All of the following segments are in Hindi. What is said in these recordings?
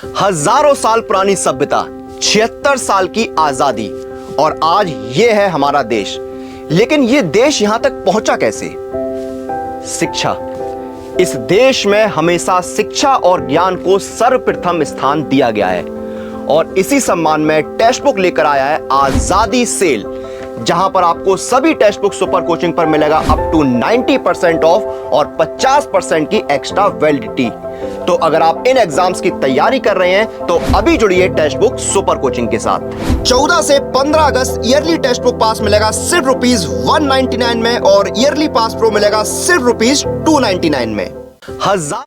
हजारों साल पुरानी सभ्यता, 76 साल की आजादी और आज ये है हमारा देश। लेकिन ये देश यहां तक पहुंचा कैसे? शिक्षा। इस देश में हमेशा शिक्षा और ज्ञान को सर्वप्रथम स्थान दिया गया है और इसी सम्मान में टेक्स्ट बुक लेकर आया है आजादी सेल, जहां पर आपको सभी टेक्स्ट बुक सुपर कोचिंग पर मिलेगा अप टू 90% ऑफ और 50% की एक्स्ट्रा वैलिडिटी। तो अगर आप इन एग्जाम्स की तैयारी कर रहे हैं तो अभी जुड़िए टेक्स्ट बुक सुपर कोचिंग के साथ। 14 से 15 अगस्त ईयरली टेक्स्ट बुक पास मिलेगा सिर्फ ₹199 में और ईयरली पास प्रो मिलेगा सिर्फ ₹299 में। हजार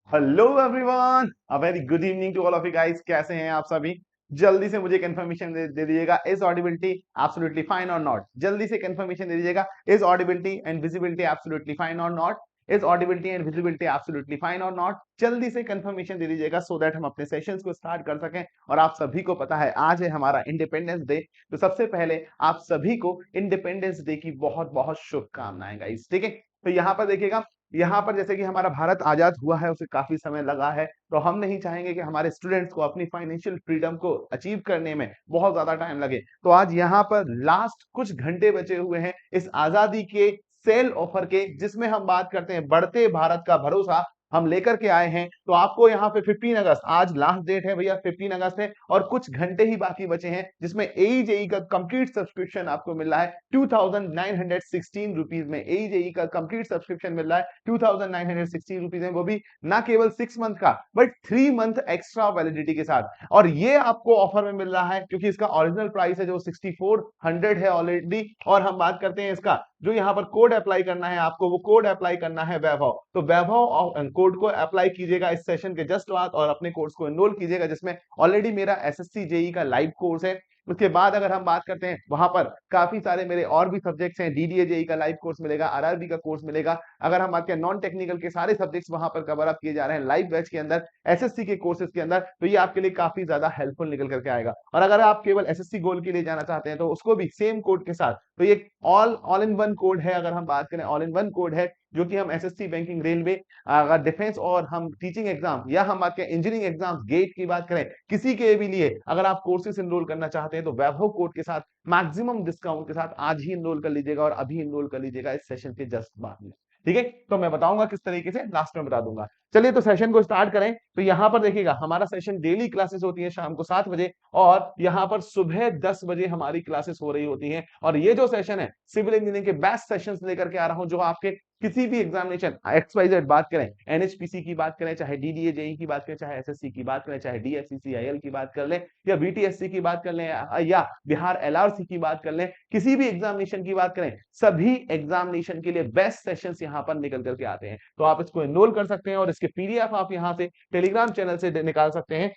hello everyone, a very good evening to all of you guys. कैसे हैं आप सभी? जल्दी से मुझे कंफर्मेशन दे दीजिएगा, is audibility absolutely fine or not? जल्दी से कंफर्मेशन दे दीजिएगा, is audibility and visibility absolutely fine or not? Is audibility and visibility absolutely fine or not? जल्दी से कंफर्मेशन दे दीजिएगा सो दैट हम अपने सेशंस को स्टार्ट कर सकें। और आप सभी को पता है आज है हमारा इंडिपेंडेंस डे, तो सबसे पहले आप सभी को इंडिपेंडेंस डे की बहुत बहुत शुभकामनाएं गाइस। ठीक है, तो यहाँ पर देखिएगा, यहाँ पर जैसे कि हमारा भारत आजाद हुआ है उसे काफी समय लगा है, तो हम नहीं चाहेंगे कि हमारे स्टूडेंट्स को अपनी फाइनेंशियल फ्रीडम को अचीव करने में बहुत ज्यादा टाइम लगे। तो आज यहाँ पर लास्ट कुछ घंटे बचे हुए हैं इस आजादी के सेल ऑफर के, जिसमें हम बात करते हैं बढ़ते भारत का भरोसा हम लेकर के आए हैं। तो आपको यहाँ पे 15 अगस्त आज लास्ट डेट है भैया, 15 अगस्त है और कुछ घंटे ही बाकी बचे हैं, जिसमें एईजेई का कंप्लीट सब्सक्रिप्शन आपको मिल रहा है 2916 रुपीज में। एईजेई का कंप्लीट सब्सक्रिप्शन मिल रहा है 2916 रुपीज में, वो भी ना केवल 6 मंथ का बट 3 मंथ एक्स्ट्रा वैलिडिटी के साथ। और ये आपको ऑफर में मिल रहा है क्योंकि इसका ओरिजिनल प्राइस है जो 6400 है ऑलरेडी। और हम बात करते हैं इसका जो यहाँ पर कोड अप्लाई करना है आपको, वो कोड अप्लाई करना है वैभव। तो वैभव कोड को अप्लाई कीजिएगा इस सेशन के जस्ट बाद और अपने कोर्स को एनरोल कीजिएगा, जिसमें ऑलरेडी मेरा एसएससी जेई का लाइव कोर्स है। उसके बाद अगर हम बात करते हैं वहां पर काफी सारे मेरे और भी सब्जेक्ट्स हैं, डीडीए जेई का लाइव कोर्स मिलेगा, आरआरबी का कोर्स मिलेगा। अगर हम बात करें नॉन टेक्निकल के सारे सब्जेक्ट्स वहां पर कवर अप किए जा रहे हैं लाइव बैच के अंदर, एसएससी के कोर्सेज के अंदर, तो ये आपके लिए काफी ज्यादा हेल्पफुल निकल करके आएगा। और अगर आप केवल एसएससी गोल के लिए जाना चाहते हैं तो उसको भी सेम कोड के साथ, तो ये ऑल इन वन कोड है। अगर हम बात करें ऑल इन वन कोड है जो कि हम एसएससी, बैंकिंग, रेलवे, अगर डिफेंस और हम टीचिंग एग्जाम या हम बात करें इंजीनियरिंग एग्जाम गेट की बात करें, किसी के भी लिए अगर आप कोर्सेज एनरोल करना चाहते हैं तो वैभव कोड के साथ मैक्सिमम डिस्काउंट के साथ आज ही एनरोल कर लीजिएगा और अभी एनरोल कर लीजिएगा इस सेशन के जस्ट बाद में। ठीक है, तो मैं बताऊंगा किस तरीके से, लास्ट में बता दूंगा। चलिए तो सेशन को स्टार्ट करें। तो यहाँ पर देखिएगा हमारा सेशन डेली क्लासेस होती है शाम को 7 बजे और यहाँ पर सुबह 10 बजे हमारी क्लासेस हो रही होती हैं। और ये जो सेशन है सिविल इंजीनियरिंग के बेस्ट सेशंस लेकर के आ रहा हूं, जो आपके किसी भी एग्जामिनेशन XYZ बात करें, एनएचपीसी की बात करें, चाहे डीडीए जेई की बात करें, चाहे एसएससी की बात करें, चाहे डीएससीसीआईएल की बात कर लें या बीटीएससी की बात कर लें या बिहार एलआरसी की बात कर लें, किसी भी एग्जामिनेशन की बात करें, सभी एग्जामिनेशन के लिए बेस्ट सेशंस यहाँ पर निकल करके आते हैं। तो आप इसको एनरोल कर सकते हैं और इसके पीडीएफ आप यहाँ से टेलीग्राम चैनल से निकाल सकते हैं,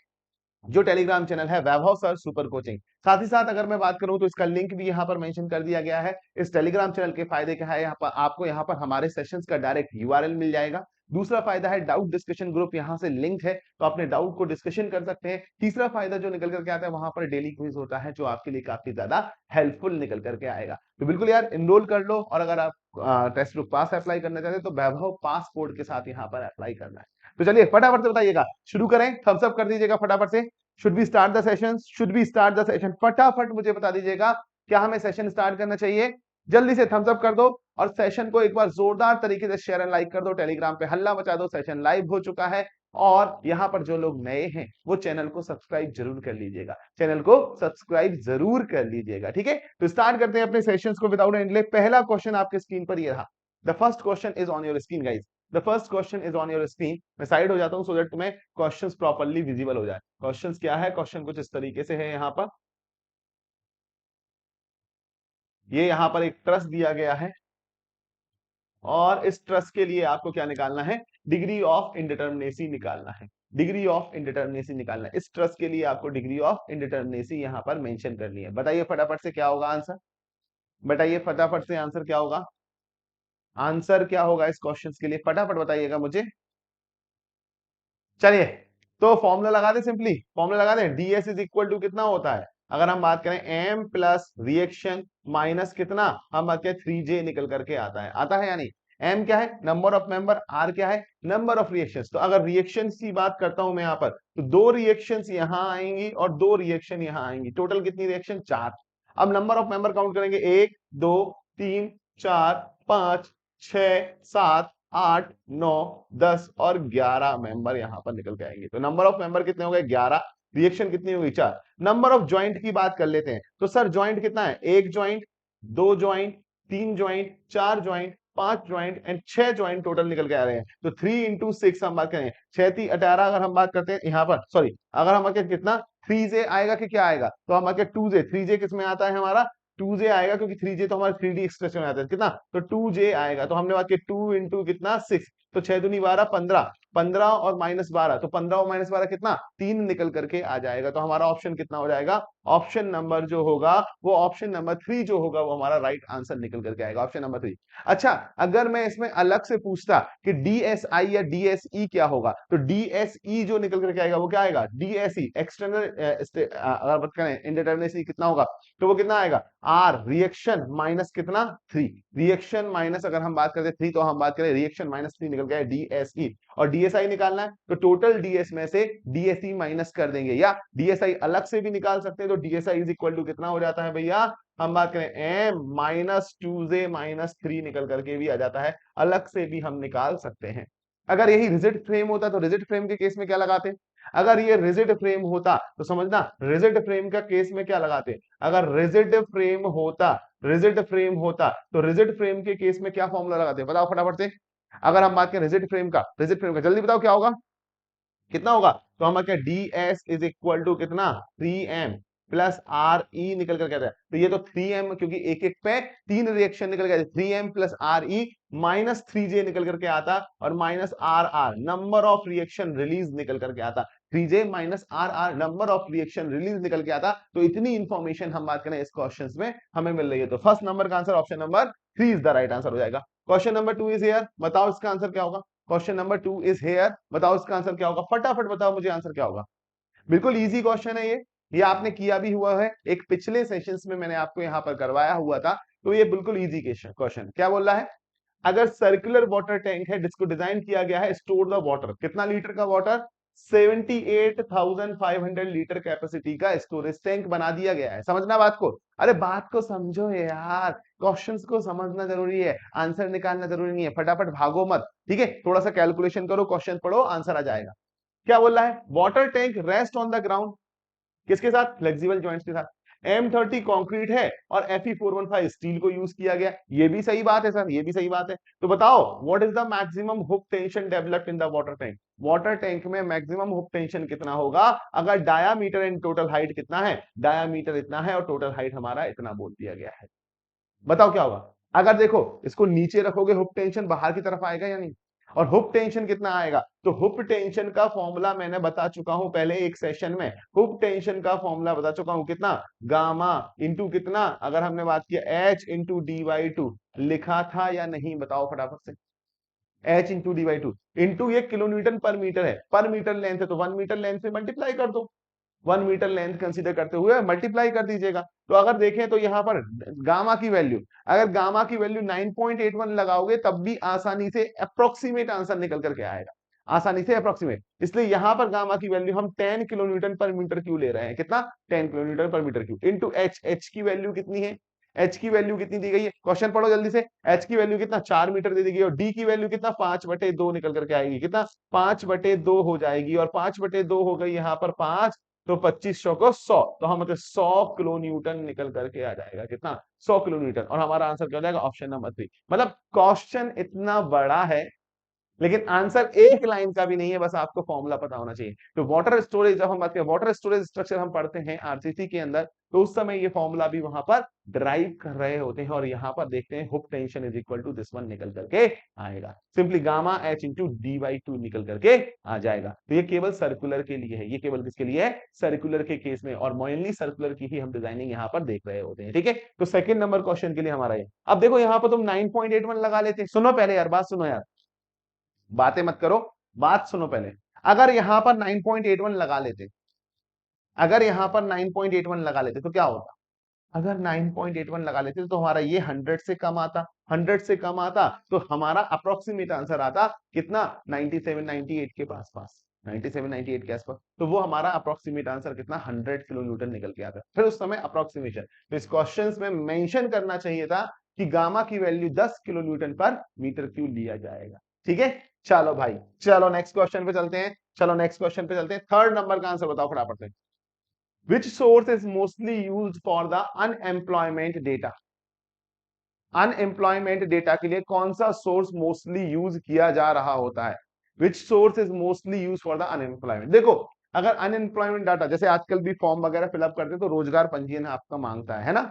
जो टेलीग्राम चैनल है वैभव सर सुपर कोचिंग। साथ ही साथ अगर मैं बात करूं तो इसका लिंक भी यहाँ पर मेंशन कर दिया गया है। इस टेलीग्राम चैनल के फायदे क्या है, यहाँ पर आपको यहाँ पर हमारे सेशंस का डायरेक्ट यूआरएल मिल जाएगा। दूसरा फायदा है डाउट डिस्कशन ग्रुप, यहाँ से लिंक है तो अपने डाउट को डिस्कशन कर सकते हैं। तीसरा फायदा जो निकल करके आता है, वहां पर डेली क्विज होता है जो आपके लिए काफी ज्यादा हेल्पफुल निकल करके आएगा। तो बिल्कुल यार एनरोल कर लो। और अगर आप टेक्स्ट बुक पास अप्लाई करना चाहते हैं तो वैभव पास कोड के साथ यहाँ पर अप्लाई करना है। तो चलिए फटाफट से बताइएगा, शुरू करें, थम्स अप कर दीजिएगा फटाफट से। Should be start the session, should be start the session. फटाफट मुझे बता दीजिएगा क्या हमें सेशन स्टार्ट करना चाहिए। जल्दी से थम्स अप कर दो और सेशन को एक बार जोरदार तरीके से शेयर एंड लाइक कर दो, टेलीग्राम पे हल्ला मचा दो। सेशन लाइव हो चुका है और यहाँ पर जो लोग नए हैं वो चैनल को सब्सक्राइब जरूर कर लीजिएगा, चैनल को सब्सक्राइब जरूर कर लीजिएगा। ठीक है, तो स्टार्ट करते हैं अपने सेशंस को विदाउट एनी डिले। पहला क्वेश्चन आपके स्क्रीन पर ये रहा। The first question is on your screen guys, the first question is on your screen. मैं साइड हो जाता हूं सो दैट तुम्हें क्वेश्चंस प्रॉपर्ली विजिबल हो जाए। क्वेश्चंस क्या है, क्वेश्चन कुछ इस तरीके से है। यहाँ पर ये यहाँ पर एक ट्रस्ट दिया गया है और इस ट्रस्ट के लिए आपको क्या निकालना है, डिग्री ऑफ इनडिटर्मिनेसी निकालना है। डिग्री ऑफ इनडिटर्मिनेसी निकालना है। इस ट्रस्ट के लिए आपको डिग्री ऑफ इनडिटर्मिनेसी यहाँ पर मेंशन करनी है। बताइए फटाफट से क्या होगा आंसर, बताइए फटाफट से आंसर क्या होगा, आंसर क्या होगा इस क्वेश्चन के लिए, फटाफट बताइएगा मुझे। चलिए तो फॉर्मूला लगा दें, सिंपली फॉर्मूला लगा दें। डीएस इज इक्वल टू कितना होता है, अगर हम बात करें एम प्लस रिएक्शन माइनस कितना, हम बात करें 3J निकल करके आता है, आता है या नहीं। एम क्या है, नंबर ऑफ मेंबर, आर क्या है, नंबर ऑफ रिएक्शंस। तो अगर रिएक्शंस की बात करता हूं मैं यहां पर, तो 2 रिएक्शंस यहां आएंगी और 2 रिएक्शन यहां आएंगी, टोटल कितनी रिएक्शन, 4। अब नंबर ऑफ मेंबर काउंट करेंगे, 1 2 3 4 5 6 7 8 9 10 और 11 मेंबर यहां पर निकल के आएंगे। तो नंबर ऑफ मेंबर कितने हो गए, 11, रिएक्शन कितनी होगी, 4। नंबर ऑफ ज्वाइंट की बात कर लेते हैं, तो सर ज्वाइंट कितना है, 1 joint, 2 joint, 3 joint, 4 joint, 5 joint and 6 joint total निकल के आ रहे हैं। तो 3 इंटू 6 हम बात करें, 6 3 18, अगर हम बात करते हैं यहाँ पर, सॉरी अगर हम कितना 3j आएगा कि क्या आएगा, तो हम 2j, 3j किस में आता है हमारा, 2j आएगा, क्योंकि 3j तो हमारा 3D एक्सप्रेशन में आता है, कितना, तो 2j आएगा। तो हमने बात की 2 इंटू कितना 6, तो 6 दूनी 12, 15, 15 और -12, तो 15 और -12 कितना, 3 निकल करके आ जाएगा। तो हमारा ऑप्शन कितना हो जाएगा, ऑप्शन नंबर जो होगा वो ऑप्शन नंबर 3 जो होगा वो हमारा राइट आंसर निकल करके आएगा, ऑप्शन नंबर 3। अच्छा, अगर मैं इसमें अलग से पूछता कि DSI या DSE क्या होगा, तो DSE जो निकल करके आएगा वो क्या आएगा, DSE एक्सटर्नल, अगर बात करें इंडिटरमिनेसी कितना होगा, तो वो कितना आएगा, आर रिएक्शन माइनस कितना 3, रिएक्शन माइनस, अगर हम बात करते 3 तो हम बात करें रिएक्शन माइनस 3 निकल गया DSE। और DSI निकालना है तो टोटल DS में से DSE माइनस कर देंगे, या DSI अलग से भी निकाल सकते हैं। तो DSI इज इक्वल टू कितना हो जाता है भैया, हम बात करें M माइनस 2J माइनस 3 निकल करके भी आ जाता है, अलग से भी हम निकाल सकते हैं। अगर यही रिजिड फ्रेम होता तो रिजिड फ्रेम के केस में क्या लगाते, अगर ये रिजिड फ्रेम होता तो समझना रिजिड फ्रेम का केस में क्या लगाते, अगर रिजिड फ्रेम होता, रिजिड फ्रेम होता तो रिजिड फ्रेम के केस में क्या फॉर्मूला लगाते, बताओ फटाफट से। अगर हम बात करें रिजिड फ्रेम का, रिजिड फ्रेम का जल्दी बताओ क्या होगा, कितना होगा, तो हम क्या DS इज इक्वल टू कितना 3M प्लस RE निकल कर कहता है, तो ये तो 3M, क्योंकि एक एक पे 3 रिएक्शन निकल गए, 3M plus RE minus 3J निकल करके आता और minus RR number of reaction release निकल करके आता, 3J minus RR number of reaction release निकल के आता। तो इतनी इंफॉर्मेशन हम बात करें इस क्वेश्चन में हमें मिल रही है। तो फर्स्ट नंबर का answer option number 3 is the right answer हो जाएगा। क्वेश्चन नंबर 2 इज हियर, बताओ इसका आंसर क्या होगा। क्वेश्चन नंबर 2 इज हेयर, बताओ इसका आंसर क्या होगा, फटाफट बताओ मुझे आंसर क्या होगा। बिल्कुल इजी क्वेश्चन है ये आपने किया भी हुआ है, एक पिछले सेशंस में मैंने आपको यहां पर करवाया हुआ था। तो ये बिल्कुल इजी क्वेश्चन, क्या बोल रहा है, अगर सर्कुलर वाटर टैंक है जिसको डिजाइन किया गया है स्टोर द वाटर, कितना लीटर का वाटर, 78,500 लीटर कैपेसिटी का स्टोरेज टैंक बना दिया गया है। समझना बात को, अरे बात को समझो यार, क्वेश्चंस को समझना जरूरी है, आंसर निकालना जरूरी नहीं है, फटाफट भागो मत, ठीक है, थोड़ा सा कैलकुलेशन करो, क्वेश्चन पढ़ो, आंसर आ जाएगा। क्या बोल रहा है, water tank rest on the ground, किसके साथ, फ्लेक्सिबल जॉइंट्स के साथ। M30 कंक्रीट है और Fe415 स्टील को यूज किया गया, ये भी सही बात है सर, ये भी सही बात है। तो बताओ what is the maximum hook tension developed in the water tank, water tank में मैक्सिमम हुक टेंशन कितना होगा, अगर डायामीटर एंड टोटल हाइट कितना है, डायामीटर इतना है और टोटल हाइट हमारा इतना बोल दिया गया है। बताओ क्या होगा, अगर देखो इसको नीचे रखोगे हुक टेंशन बाहर की तरफ आएगा या नहीं, और हुक टेंशन कितना आएगा, तो हुक टेंशन का फॉर्मूला मैंने बता चुका हूं पहले एक सेशन में, हुक टेंशन का फॉर्मूला बता चुका हूं, कितना, गामा इंटू कितना, अगर हमने बात किया H इंटू dy2 लिखा था या नहीं, बताओ फटाफट से। H इंटू dy2 इंटू ये किलोन्यूटन पर मीटर है, पर मीटर लेंथ है तो 1 मीटर लेंथ से मल्टीप्लाई कर दो, 1 मीटर लेंथ कंसीडर करते हुए मल्टीप्लाई कर दीजिएगा। तो अगर देखें तो यहां पर गामा की वैल्यू, अगर गामा की वैल्यू 9.81 लगाओगे तब भी आसानी से अप्रोक्सीमेट आंसर निकल करके आएगा, आसानी से अप्रोक्सीमेट। इसलिए यहां पर गामा की वैल्यू हम 10 किलोन्यूटन पर मीटर क्यू ले रहे हैं, कितना, 10 किलोन्यूटन पर मीटर क्यू इंटू H की वैल्यू कितनी है, H की वैल्यू कितनी दी गई है, क्वेश्चन पढ़ो जल्दी से। H की वैल्यू कितना, 4 मीटर दे दी गई, और D की वैल्यू कितना, 5/2 निकल करके आएगी, कितना, 5/2 हो जाएगी, और 5/2 हो गई यहाँ पर 5, तो 2500 को 100, तो हम मतलब 100 किलो न्यूटन निकल करके आ जाएगा, कितना, 100 किलो न्यूटन, और हमारा आंसर क्या हो जाएगा, ऑप्शन नंबर 3। मतलब क्वेश्चन इतना बड़ा है लेकिन आंसर एक लाइन का भी नहीं है, बस आपको फॉर्मूला पता होना चाहिए। तो वाटर स्टोरेज, जब हम बात करें वाटर स्टोरेज स्ट्रक्चर हम पढ़ते हैं आरसीसी के अंदर, तो उस समय ये फॉर्मूला भी वहां पर ड्राइव कर रहे होते हैं, और यहां पर देखते हैं hook tension is equal to this one निकल करके आएगा, simply gamma H into dy2 निकल करके आ जाएगा। तो ये केवल सर्कुलर के लिए है, ये केवल किसके लिए है, सर्कुलर के केस में, और मोइनली सर्कुलर की ही हम डिजाइनिंग यहाँ पर देख रहे होते हैं, ठीक है। तो सेकंड नंबर क्वेश्चन के लिए हमारा ये, अब देखो यहाँ पर तुम 9.81 लगा लेते, सुनो पहले यार, बात सुनो यार, बातें मत करो, बात सुनो पहले। अगर यहां पर 9.81 लगा लेते, अगर यहां पर 9.81 लगा लेते तो क्या होता, अगर 9.81 लगा लेते तो हमारा ये 100 से कम आता, 100 से कम आता तो हमारा अप्रोक्सीमेट आंसर आता कितना, 97 98 के पास, 97 98 के आसपास। तो वो हमारा अप्रोक्सीमेट आंसर कितना, 100 किलो न्यूटन निकल के आता। फिर उस समय अप्रोक्सीमेशन, तो इस क्वेश्चन में मेंशन करना चाहिए था कि गामा की वैल्यू 10 किलो न्यूटन पर मीटर क्यूब लिया जाएगा। ठीक है, चलो भाई, चलो नेक्स्ट क्वेश्चन पे चलते हैं, चलो नेक्स्ट क्वेश्चन पे चलते हैं। थर्ड नंबर का आंसर बताओ फटाफट से। Which source is mostly used for the unemployment data? Unemployment data के लिए कौन सा सोर्स मोस्टली यूज किया जा रहा होता है? Which source is mostly use for the unemployment? देखो, अगर अनएम्प्लॉयमेंट डाटा, जैसे आजकल भी फॉर्म वगैरह फिलअप करते हैं तो रोजगार पंजीयन आपका मांगता है ना,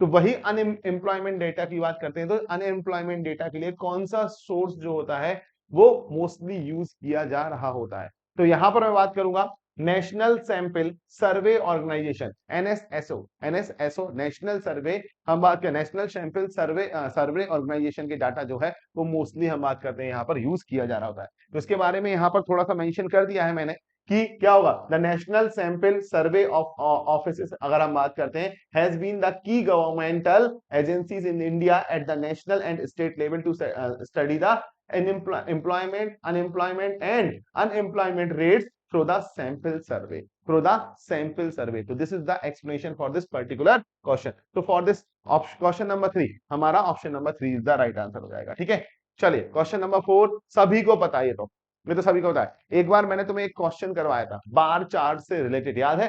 तो वही अनएम्प्लॉयमेंट डेटा की बात करते हैं। तो अनएम्प्लॉयमेंट डेटा के लिए कौन सा सोर्स जो होता है वो मोस्टली यूज किया जा रहा होता है? तो यहां पर मैं बात करूंगा national sample survey organisation, NSSO, NSSO national survey, हम बात करें national sample survey survey organisation के डाटा जो है वो मोस्टली हम बात करते हैं यहाँ पर यूज किया जा रहा होता है। तो इसके बारे में यहाँ पर थोड़ा सा मेंशन कर दिया है मैंने कि क्या होगा, the national sample survey of office, अगर हम बात करते हैं, has been the key governmental agencies in India at the national and state level to study the employment, unemployment and unemployment rates through the sample survey, through the sample survey. So this is the explanation for this particular question. So for this question number 3, हमारा option number 3 is the right answer हो जाएगा। ठीक है, चलिए क्वेश्चन नंबर 4 सभी को पता है, ये तो सभी को पता है। एक बार मैंने तुम्हें एक क्वेश्चन करवाया था बार चार्ट से रिलेटेड, याद है?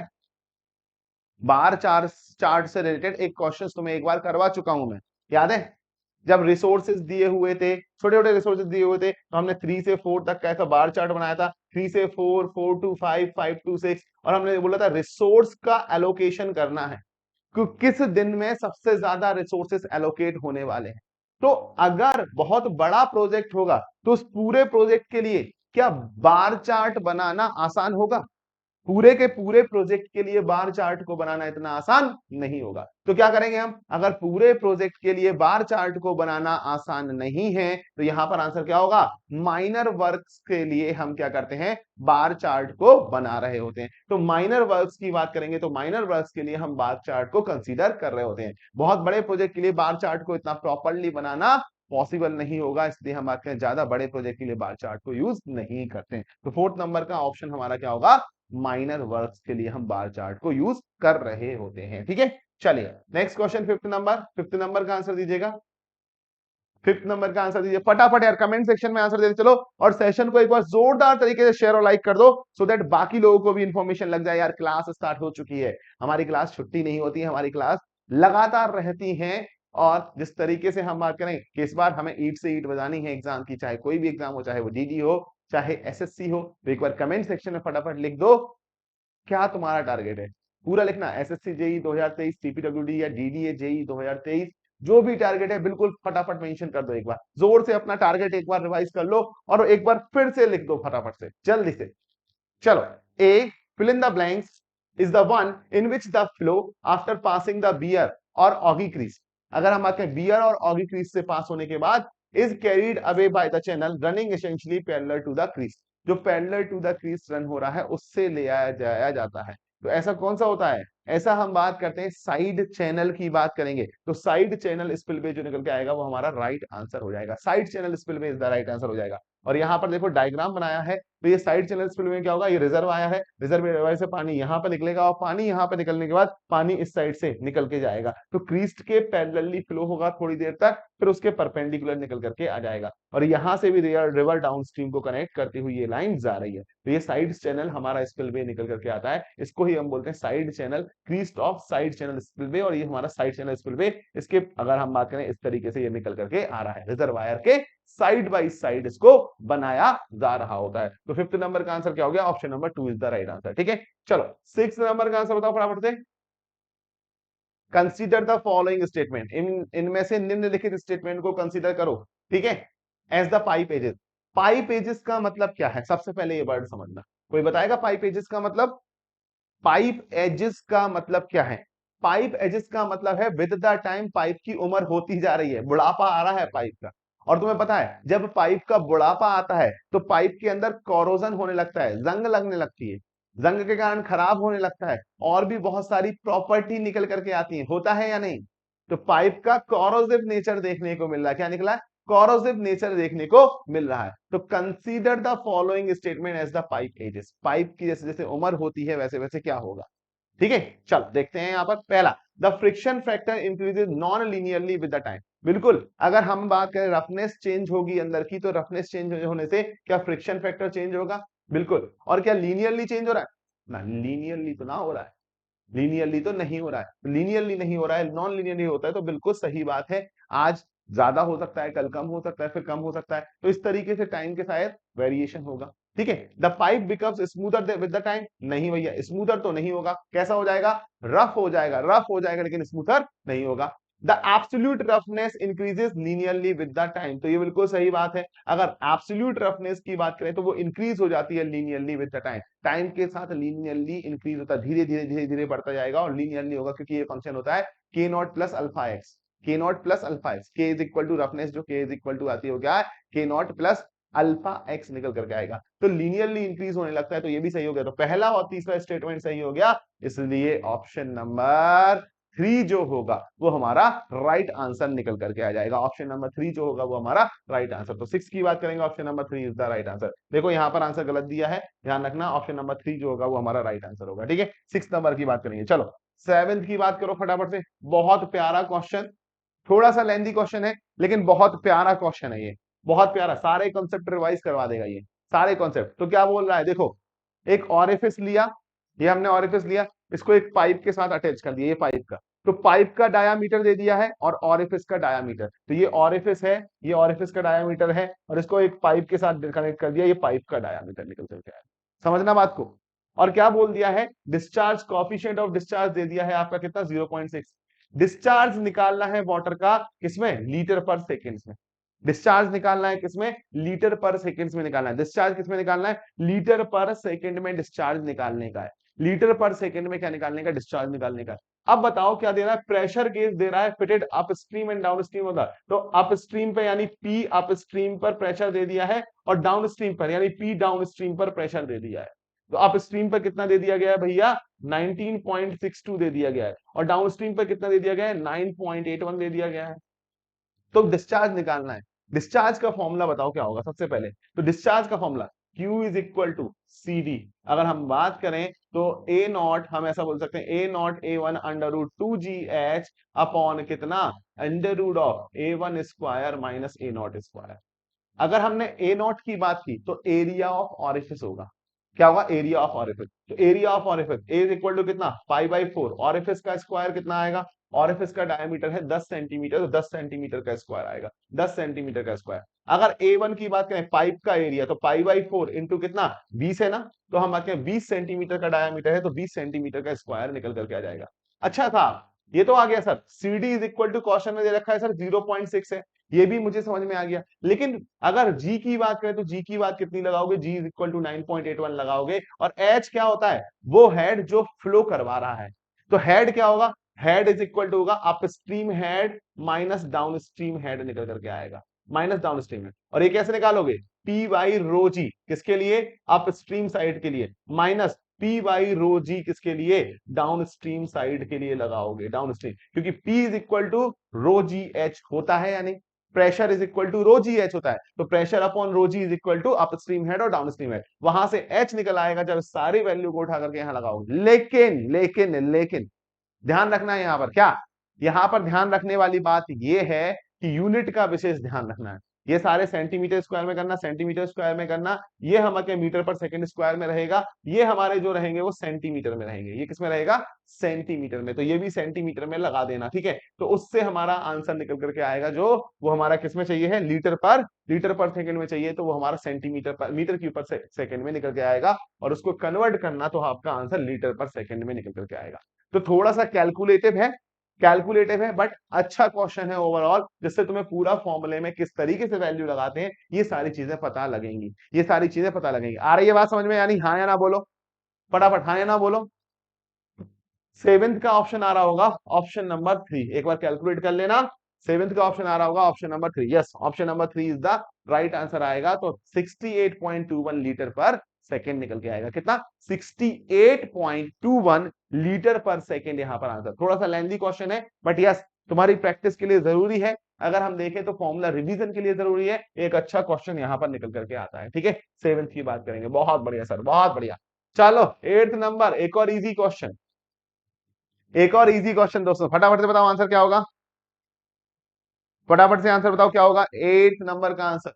बार चार्ट से रिलेटेड एक क्वेश्चन तुम्हें एक बार करवा चुका हूं मैं, याद है? जब रिसोर्सेज दिए हुए थे, छोटे छोटे रिसोर्सेज दिए हुए थे, तो हमने 3 से 4 तक कैसा बार चार्ट बनाया था, 3 से 4, 4 to 5, 5 to 6, और हमने बोला था रिसोर्स का एलोकेशन करना है कि किस दिन में सबसे ज्यादा रिसोर्सेज एलोकेट होने वाले हैं। तो अगर बहुत बड़ा प्रोजेक्ट होगा तो उस पूरे प्रोजेक्ट के लिए क्या बार चार्ट बनाना आसान होगा? पूरे के पूरे प्रोजेक्ट के लिए बार चार्ट को बनाना इतना आसान नहीं होगा। तो क्या करेंगे हम, अगर पूरे प्रोजेक्ट के लिए बार चार्ट को बनाना आसान नहीं है तो यहां पर आंसर क्या होगा, माइनर वर्क्स के लिए हम क्या करते हैं, बार चार्ट को बना रहे होते हैं। तो माइनर वर्क्स की बात करेंगे तो माइनर वर्क्स के लिए हम बार चार्ट को कंसीडर कर रहे होते हैं। बहुत बड़े प्रोजेक्ट के लिए बार चार्ट को इतना प्रॉपरली बनाना पॉसिबल नहीं होगा, इसलिए हम बात करें ज्यादा बड़े प्रोजेक्ट के लिए बार चार्ट को यूज नहीं करते हैं। तो फोर्थ नंबर का ऑप्शन हमारा क्या होगा, माइनर वर्क्स के लिए हम बार चार्ट को यूज कर रहे होते हैं। ठीक है, चलिए नेक्स्ट क्वेश्चन, फिफ्थ नंबर का आंसर दीजिएगा। फिफ्थ नंबर का आंसर दीजिए फटाफट यार, कमेंट सेक्शन में आंसर दे चलो, और सेशन को एक बार जोरदार तरीके से शेयर और लाइक कर दो सो दैट बाकी लोगों को भी इंफॉर्मेशन लग जाए। यार क्लास स्टार्ट हो चुकी है, हमारी क्लास छुट्टी नहीं होती है, हमारी क्लास लगातार रहती है। और जिस तरीके से हम बात करें कि इस बार हमें ईट से ईट बजानी है एग्जाम की, चाहे कोई भी एग्जाम हो, चाहे वो डीडी हो चाहे एसएससी हो, तो एक बार कमेंट सेक्शन में फटाफट लिख दो क्या तुम्हारा टारगेट है। पूरा लिखना, एसएससी जेई 2023, सीपीडब्ल्यूडी या डीडीए जेई 2023, जो भी टारगेट है बिल्कुल फटाफट मेंशन कर दो। एक बार जोर से अपना टारगेट एक बार रिवाइज कर लो और एक बार फिर से लिख दो फटाफट से, जल्दी से। चलो, a fill in the blanks is the one in which the flow after passing the weir or ogee crest. अगर हम बात करें बियर और ऑगी क्रीज से पास होने के बाद, is carried away by the channel running essentially parallel to the crest. जो parallel to the crest run हो रहा है उससे ले आया जाया जाता है। तो ऐसा कौन सा होता है, ऐसा हम बात करते हैं साइड चैनल की बात करेंगे। तो साइड चैनल स्पिलवे जो निकल के आएगा वो हमारा राइट आंसर हो जाएगा। Side channel spillway is the right answer हो जाएगा। और यहाँ पर देखो डायग्राम बनाया है, तो ये साइड चैनल स्पिलवे में क्या होगा, ये रिजर्व आया है, रिजर्व से पानी यहाँ पे निकलेगा और पानी यहाँ पे निकलने के बाद पानी इस साइड से निकल के जाएगा। तो क्रीस्ट के पैरेलली फ्लो होगा थोड़ी देर तक, फिर उसके परपेंडिकुलर निकल करके आ जाएगा और यहाँ से भी रिवर डाउनस्ट्रीम को कनेक्ट करती हुई ये लाइन जा रही है। तो ये साइड चैनल हमारा स्पिलवे निकल करके आता है, इसको ही हम बोलते हैं side channel, Crest of side channel spillway. और ये हमारा साइड चैनल स्पिलवे, इसके अगर हम बात करें इस तरीके से ये निकल करके आ रहा है, रिजर्वायर के साइड बाय साइड इसको बनाया जा रहा होता है। तो फिफ्थ नंबर का आंसर क्या हो गया, option number 2 is the right answer. ठीक है, चलो सिक्स्थ नंबर का आंसर बताओ फटाफट से। कंसीडर द फॉलोइंग स्टेटमेंट, इनमें से निम्नलिखित स्टेटमेंट को कंसीडर करो। ठीक है, as the pipe ages. Pipe ages का मतलब क्या है, सबसे पहले ये वर्ड समझना। कोई बताएगा पाइप एजेस का मतलब? पाइप एजेस का मतलब क्या है? पाइप एजेस का मतलब है विद द टाइम पाइप की उम्र होती जा रही है, बुढ़ापा आ रहा है पाइप का। और तुम्हें पता है जब पाइप का बुढ़ापा आता है तो पाइप के अंदर कोरोजन होने लगता है, जंग लगने लगती है। जंग के कारण खराब होने लगता है, और भी बहुत सारी प्रॉपर्टी निकल करके आती है, होता है या नहीं? तो पाइप का कॉरोसिव नेचर देखने को मिल रहा है, क्या निकला है? कॉरोसिव नेचर देखने को मिल रहा है। तो consider the following statement as the pipe ages, pipe की जैसे जैसे उम्र होती है वैसे वैसे क्या होगा, ठीक है। चल देखते हैं यहां पर। पहला, the friction factor increases non linearly with the time. बिल्कुल, अगर हम बात करें रफनेस चेंज होगी अंदर की, तो रफनेस चेंज होने से क्या फ्रिक्शन फैक्टर चेंज होगा? बिल्कुल। और क्या लीनियरली चेंज हो रहा है? ना, लीनियरली तो ना हो रहा है, लीनियरली तो नहीं हो रहा है, लीनियरली नहीं हो रहा है, नॉन लीनियरली होता है, तो बिल्कुल सही बात है। आज ज्यादा हो सकता है, कल कम हो सकता है, फिर कम हो सकता है, तो इस तरीके से टाइम के शायद वेरिएशन होगा, ठीक है। The pipe becomes smoother with the time, नहीं भैया, स्मूथर तो नहीं होगा, कैसा हो जाएगा? रफ हो जाएगा, रफ हो जाएगा, लेकिन स्मूथर नहीं होगा। The absolute roughness increases linearly with the time, तो ये बिल्कुल सही बात है। अगर एब्सोल्यूट रफनेस की बात करें तो वो इंक्रीज हो जाती है linearly with the time, time के साथ लीनियरली इंक्रीज होता है, धीरे धीरे धीरे धीरे बढ़ता जाएगा, और लीनियरली होगा क्योंकि ये फंक्शन होता है के नॉट प्लस अल्फा एक्स, के नॉट प्लस अल्फा एक्स, के इज इक्वल टू रफनेस, जो के इज इक्वल टू आती हो क्या? के नॉट प्लस अल्फा एक्स निकल करके आएगा, तो लीनियरली इंक्रीज होने लगता है, तो ये भी सही हो गया। तो पहला और तीसरा स्टेटमेंट सही हो गया, इसलिए ऑप्शन नंबर 3 जो होगा वो हमारा राइट आंसर निकल करके आ जाएगा। ऑप्शन नंबर 3 जो होगा वो हमारा राइट आंसर। तो 6 की बात करेंगे, option number 3 is the right answer. देखो यहां पर आंसर गलत दिया है, ध्यान रखना, ऑप्शन नंबर 3 जो होगा वो हमारा राइट आंसर होगा, ठीक है। 6 नंबर की बात करेंगे। चलो 7th की बात करो फटाफट से, बहुत प्यारा क्वेश्चन, थोड़ा सा लेंथी क्वेश्चन है लेकिन बहुत प्यारा क्वेश्चन है ये, बहुत प्यारा, सारे कॉन्सेप्ट रिवाइज करवा देगा ये, सारे कॉन्सेप्ट। तो क्या बोल रहा है, देखो एक ऑरिफिस लिया, ये हमने ऑरिफिस लिया, इसको एक पाइप के साथ अटैच कर दिया, ये पाइप का, तो पाइप का डायामीटर दे दिया है और ऑरिफिस का डायामीटर, तो ये ऑरिफिस है, ये ऑरिफिस का डायामीटर है, और इसको एक पाइप के साथ कनेक्ट कर दिया, ये पाइप का डायामीटर निकल करके आया, समझना बात को। और क्या बोल दिया है, डिस्चार्ज कॉफिशिएंट ऑफ डिस्चार्ज दे दिया है आपका कितना, 0.6। डिस्चार्ज निकालना है वाटर का किसमें, लीटर पर सेकेंड में। डिस्चार्ज निकालना है किसमें, लीटर पर सेकेंड में निकालना है। डिस्चार्ज किसमें निकालना है, लीटर पर सेकेंड में डिस्चार्ज निकालने का है, लीटर पर सेकेंड में क्या निकालने का, डिस्चार्ज निकालने का। अब बताओ क्या दे रहा है, प्रेशर गेज दे रहा है, fitted up stream and down stream होता, तो अप स्ट्रीम पे यानी पी अप स्ट्रीम पर प्रेशर दे दिया है, और डाउन स्ट्रीम पर यानी पी डाउन स्ट्रीम पर प्रेशर दे दिया है। तो अप स्ट्रीम पर कितना दे दिया गया है भैया, 19.62 दे दिया गया है, और डाउन स्ट्रीम पर कितना दे दिया गया है, 9.81 दे दिया गया है। तो डिस्चार्ज निकालना है, डिस्चार्ज का फॉर्मूला बताओ क्या होगा सबसे पहले। तो डिस्चार्ज का formula Q is equal to C D, अगर हम बात करें तो ए नॉट, हम ऐसा बोल सकते हैं a not a one under root 2GH upon कितना, under root of a one square minus a not square. अगर हमने ए नॉट की बात की तो एरिया ऑफ ऑरिफिस होगा, क्या होगा, एरिया ऑफ ऑरिफिस। तो area of orifice a is equal to कितना, π/4, ऑरिफिस का स्क्वायर कितना आएगा, ऑरिफिस का डायमीटर है 10 सेंटीमीटर, तो 10 सेंटीमीटर का स्क्वायर आएगा, 10 सेंटीमीटर का स्क्वायर। अगर A1 की बात करें, पाइप का एरिया, तो π/4 इंटू कितना, 20 है ना, तो हम बात करें 20 सेंटीमीटर का डायमीटर है, तो 20 सेंटीमीटर का स्क्वायर निकल करके आ जाएगा। अच्छा था, ये तो आ गया sir, CD is equal to question में दे रखा है सर 0.6 है, ये भी मुझे समझ में आ गया। लेकिन अगर G की बात करें तो G की बात कितनी लगाओगे, G इज इक्वल टू 9.81 लगाओगे, और H क्या होता है, वो हेड जो फ्लो करवा रहा है, तो हेड क्या होगा, हेड इज इक्वल टू होगा up stream head minus down stream head निकल करके आएगा, माइनस डाउन स्ट्रीम हेड। और ये कैसे निकालोगे, P बाई रो जी किसके लिए, अप स्ट्रीम साइड के लिए, minus P by rho g किसके लिए, डाउन स्ट्रीम साइड के लिए लगाओगे, डाउन स्ट्रीम, क्योंकि P is equal to rho g h होता है या नहीं, pressure is equal to rho g h होता है, तो pressure upon rho g is equal to up stream head और डाउन स्ट्रीम हेड, वहां से एच निकल आएगा जब सारी वैल्यू को उठा करके यहां लगाओगे। लेकिन लेकिन लेकिन ध्यान रखना है यहां पर, क्या यहां पर ध्यान रखने वाली बात यह है कि यूनिट का विशेष ध्यान रखना है, ये सारे सेंटीमीटर स्क्वायर में करना, सेंटीमीटर स्क्वायर में करना, ये हमारे मीटर पर सेकंड स्क्वायर में रहेगा, ये हमारे जो रहेंगे वो सेंटीमीटर में रहेंगे, ये किसमें रहेगा, सेंटीमीटर में, तो ये भी सेंटीमीटर में लगा देना, ठीक है। तो उससे हमारा आंसर निकल करके आएगा जो वो हमारा किसमें चाहिए है, लीटर पर सेकंड में चाहिए, तो वो हमारा सेंटीमीटर पर मीटर के ऊपर सेकंड में निकल के आएगा, और उसको कन्वर्ट करना तो आपका आंसर लीटर पर सेकंड में निकल करके आएगा। तो थोड़ा सा कैलकुलेटिव है बट अच्छा क्वेश्चन है ओवरऑल, जिससे तुम्हें पूरा फॉर्मूले में किस तरीके से वैल्यू लगाते हैं ये सारी चीजें पता लगेंगी, ये सारी चीजें पता लगेंगी। आ रही है बात समझ में, यानी हाँ या ना बोलो फटाफट, हाँ या ना बोलो। 7th का ऑप्शन आ रहा होगा, ऑप्शन नंबर 3, एक बार कैलकुलेट कर लेना। 7th का ऑप्शन आ रहा होगा option number 3, yes option number 3 is the right answer आएगा। तो 68.21 लीटर पर सेकेंड निकल के आएगा। कितना? 68.21 लीटर पर सेकेंड यहां पर आंसर। थोड़ा सा लेंथी क्वेश्चन है बट यस तुम्हारी प्रैक्टिस के लिए जरूरी है। अगर हम देखें तो फॉर्मूला रिवीजन के लिए जरूरी है। एक अच्छा क्वेश्चन यहां पर निकल करके आता है। ठीक है, 7th की बात करेंगे। बहुत बढ़िया सर, बहुत बढ़िया। चलो 8th नंबर, एक और इजी क्वेश्चन, एक और इजी क्वेश्चन दोस्तों, फटाफट से बताओ आंसर क्या होगा। फटाफट से आंसर बताओ क्या होगा 8th नंबर का आंसर।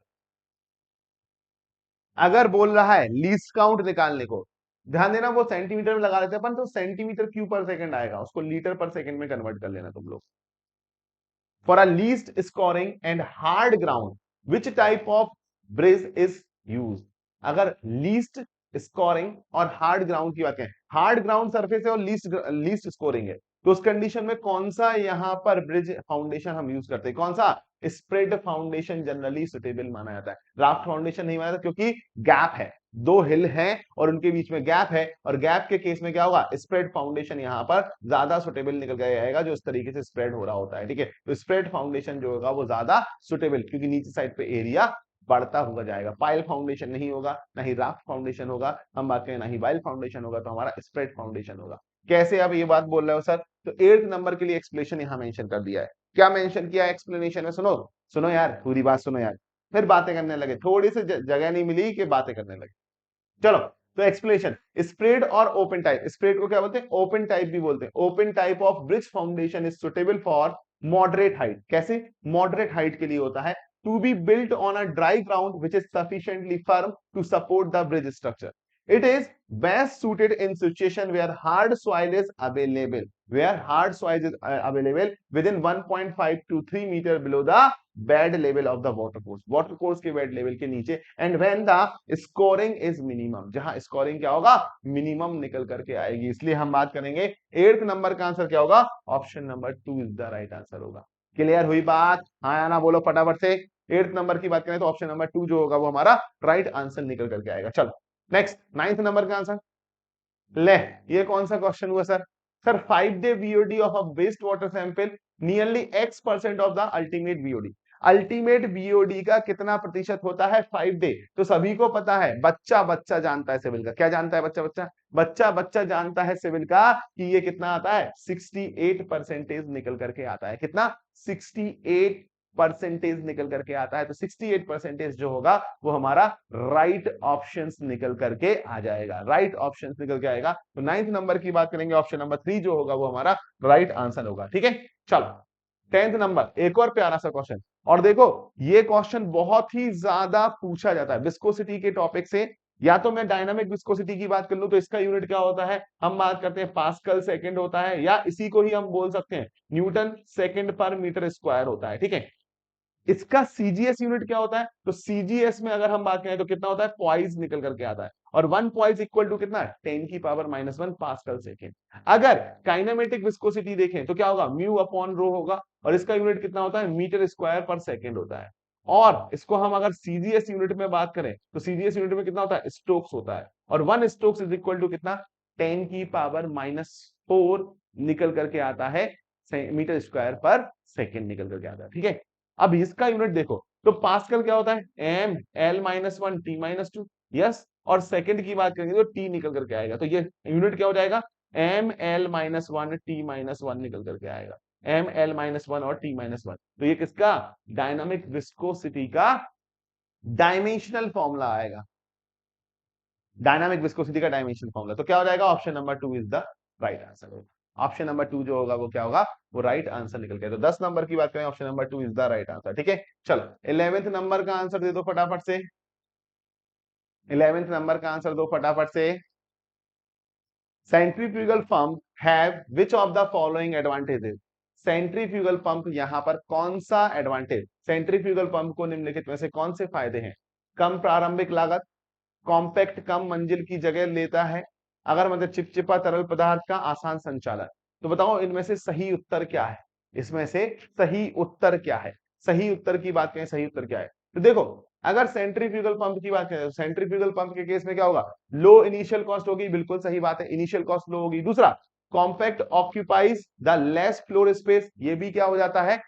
अगर बोल रहा है लीस्ट काउंट निकालने को, ध्यान देना वो सेंटीमीटर में लगा देते हैं अपन, तो सेंटीमीटर क्यूब पर सेकंड आएगा, उसको लीटर पर सेकंड में कन्वर्ट कर लेना तुम लोग। For a least scoring and hard ground which type of bridge is use. अगर लीस्ट स्कोरिंग और हार्ड ग्राउंड की बात करें, हार्ड ग्राउंड सरफेस है और लीस्ट स्कोरिंग है, तो उस कंडीशन में कौन सा यहां पर ब्रिज फाउंडेशन हम यूज करते हैं? कौन सा? स्प्रेड फाउंडेशन जनरली सुटेबल माना जाता है। राफ्ट फाउंडेशन नहीं माना जाता क्योंकि गैप है, दो हिल हैं और उनके बीच में गैप है, और गैप के केस में क्या होगा? स्प्रेड फाउंडेशन यहां पर ज्यादा सुटेबल निकल के आएगा, जो इस तरीके से स्प्रेड हो रहा होता है। ठीक है, तो स्प्रेड फाउंडेशन जो होगा वो ज्यादा सुटेबल, क्योंकि नीचे साइड पे एरिया बढ़ता हुआ जाएगा। पाइल फाउंडेशन नहीं होगा, ना ही राफ्ट फाउंडेशन होगा, हम बात करें ना ही वाइल फाउंडेशन होगा, तो हमारा स्प्रेड फाउंडेशन होगा। कैसे आप ये बात बोल रहे हो सर? तो 8th नंबर के लिए एक्सप्लेनेशन यहां मेंशन कर दिया है। क्या मेंशन किया है एक्सप्लेनेशन में? सुनो सुनो यार, पूरी बात सुनो यार, फिर बातें करने लगे, थोड़ी सी जगह नहीं मिली कि बातें करने लगे। चलो, तो एक्सप्लेनेशन, स्प्रेड और ओपन टाइप। स्प्रेड को क्या बोलते हैं? ओपन टाइप भी बोलते हैं। Open type of bridge foundation is suitable for moderate height. कैसे? मॉडरेट हाइट के लिए होता है। To be built on a dry ground which is sufficiently firm to support the bridge structure. It is best suited in situation where hard soil is available, where hard soil is available within 1.5 to 3 meter below the bed level of the water course, water course के bed level के नीचे, and when the scoring is minimum, जहां scoring क्या होगा? मिनिमम निकल करके आएगी। इसलिए हम बात करेंगे 8th नंबर का आंसर क्या होगा? Option number 2 is the right answer होगा। क्लियर हुई बात? हाँ या ना बोलो फटाफट से। 8th नंबर की बात करें तो ऑप्शन नंबर 2 जो होगा वो हमारा राइट आंसर निकल करके आएगा। चलो नेक्स्ट, 9th नंबर का आंसर। ले, ये कौन सा क्वेश्चन हुआ sir? Sir 5-day VOD of a waste water sample nearly X% of the ultimate VOD। Ultimate VOD का कितना प्रतिशत होता है? 5 डे। तो सभी को पता है, बच्चा बच्चा जानता है सिविल का। क्या जानता है बच्चा बच्चा? बच्चा बच्चा जानता है सिविल का कि ये कितना आता है? 68% निकल करके आता है। कितना? 68% निकल करके आता है। तो 68% जो होगा वो हमारा राइट ऑप्शंस निकल करके आ जाएगा, राइट ऑप्शंस निकल के आएगा। तो 9th नंबर की बात करेंगे, ऑप्शन नंबर 3 जो होगा वो हमारा राइट आंसर होगा। ठीक है, चलो 10th नंबर, एक और प्यारा सा क्वेश्चन। और देखो ये क्वेश्चन बहुत ही ज्यादा पूछा जाता है विस्कोसिटी के टॉपिक से। या तो मैं डायनामिक विस्कोसिटी की बात कर लूं तो इसका यूनिट क्या होता है? हम बात करते हैं पास्कल सेकंड होता है, या इसी को ही हम बोल सकते हैं न्यूटन सेकंड पर मीटर स्क्वायर होता है। ठीक है, इसका सीजीएस यूनिट क्या होता है? तो सीजीएस में अगर हम बात करें तो कितना होता है? पॉइज निकल करके आता है, और 1 पॉइज इक्वल टू कितना है? 10⁻⁻1 पास्कल सेकेंड। अगर काइनेमेटिक विस्कोसिटी देखें तो क्या होगा? म्यू अपॉन रो होगा, और इसका यूनिट कितना होता है? मीटर स्क्वायर पर सेकेंड होता है। और इसको हम अगर सीजीएस यूनिट में बात करें तो सीजीएस यूनिट में कितना होता है? स्टोक्स होता है, और 1 स्टोक्स इज इक्वल टू कितना? 10⁻⁻4 निकल करके आता है, मीटर स्क्वायर पर सेकेंड निकल करके आता है। ठीक है, अब इसका यूनिट देखो तो पास्कल क्या होता है? M L -1 T -2। यस, और सेकंड की बात करेंगे तो टी निकल करके आएगा, तो ये यूनिट क्या हो जाएगा? एम एल -1 टी -1 निकल करके आएगा, एम एल -1 और टी -1। तो ये किसका? डायनामिक विस्कोसिटी का डायमेंशनल फॉर्मूला आएगा, डायनामिक विस्कोसिटी का डायमेंशनल फॉर्मूला। तो क्या हो जाएगा? Option number 2 is the right answer. Option number 2 जो होगा वो क्या होगा? वो राइट आंसर निकल गया। तो 10 नंबर की बात करें, option number 2 is the right answer. ठीक है, चलो 11th नंबर का आंसर दे दो फटाफट से। 11th नंबर का आंसर दो फटाफट से। Centrifugal pump have which of the following advantages. Centrifugal pump यहां पर कौन सा एडवांटेज? सेंट्रीफ्यूगल पंप को निम्नलिखित में से कौन से फायदे हैं? कम प्रारंभिक लागत, कॉम्पैक्ट कम मंजिल की जगह लेता है, अगर मतलब चिपचिपा तरल पदार्थ का आसान संचालन। तो बताओ इनमें से सही उत्तर क्या है? इसमें से सही उत्तर क्या है? सही उत्तर की बात करें, सही उत्तर क्या है? तो देखो, अगर सेंट्रीफ्यूगल पंप की बात करें तो सेंट्रीफ्यूगल पंप के केस में क्या होगा? लो इनिशियल कॉस्ट होगी, बिल्कुल सही बात है, इनिशियल कॉस्ट लो होगी। दूसरा, compact occupies the less floor space, ये भी क्या हो जाता है?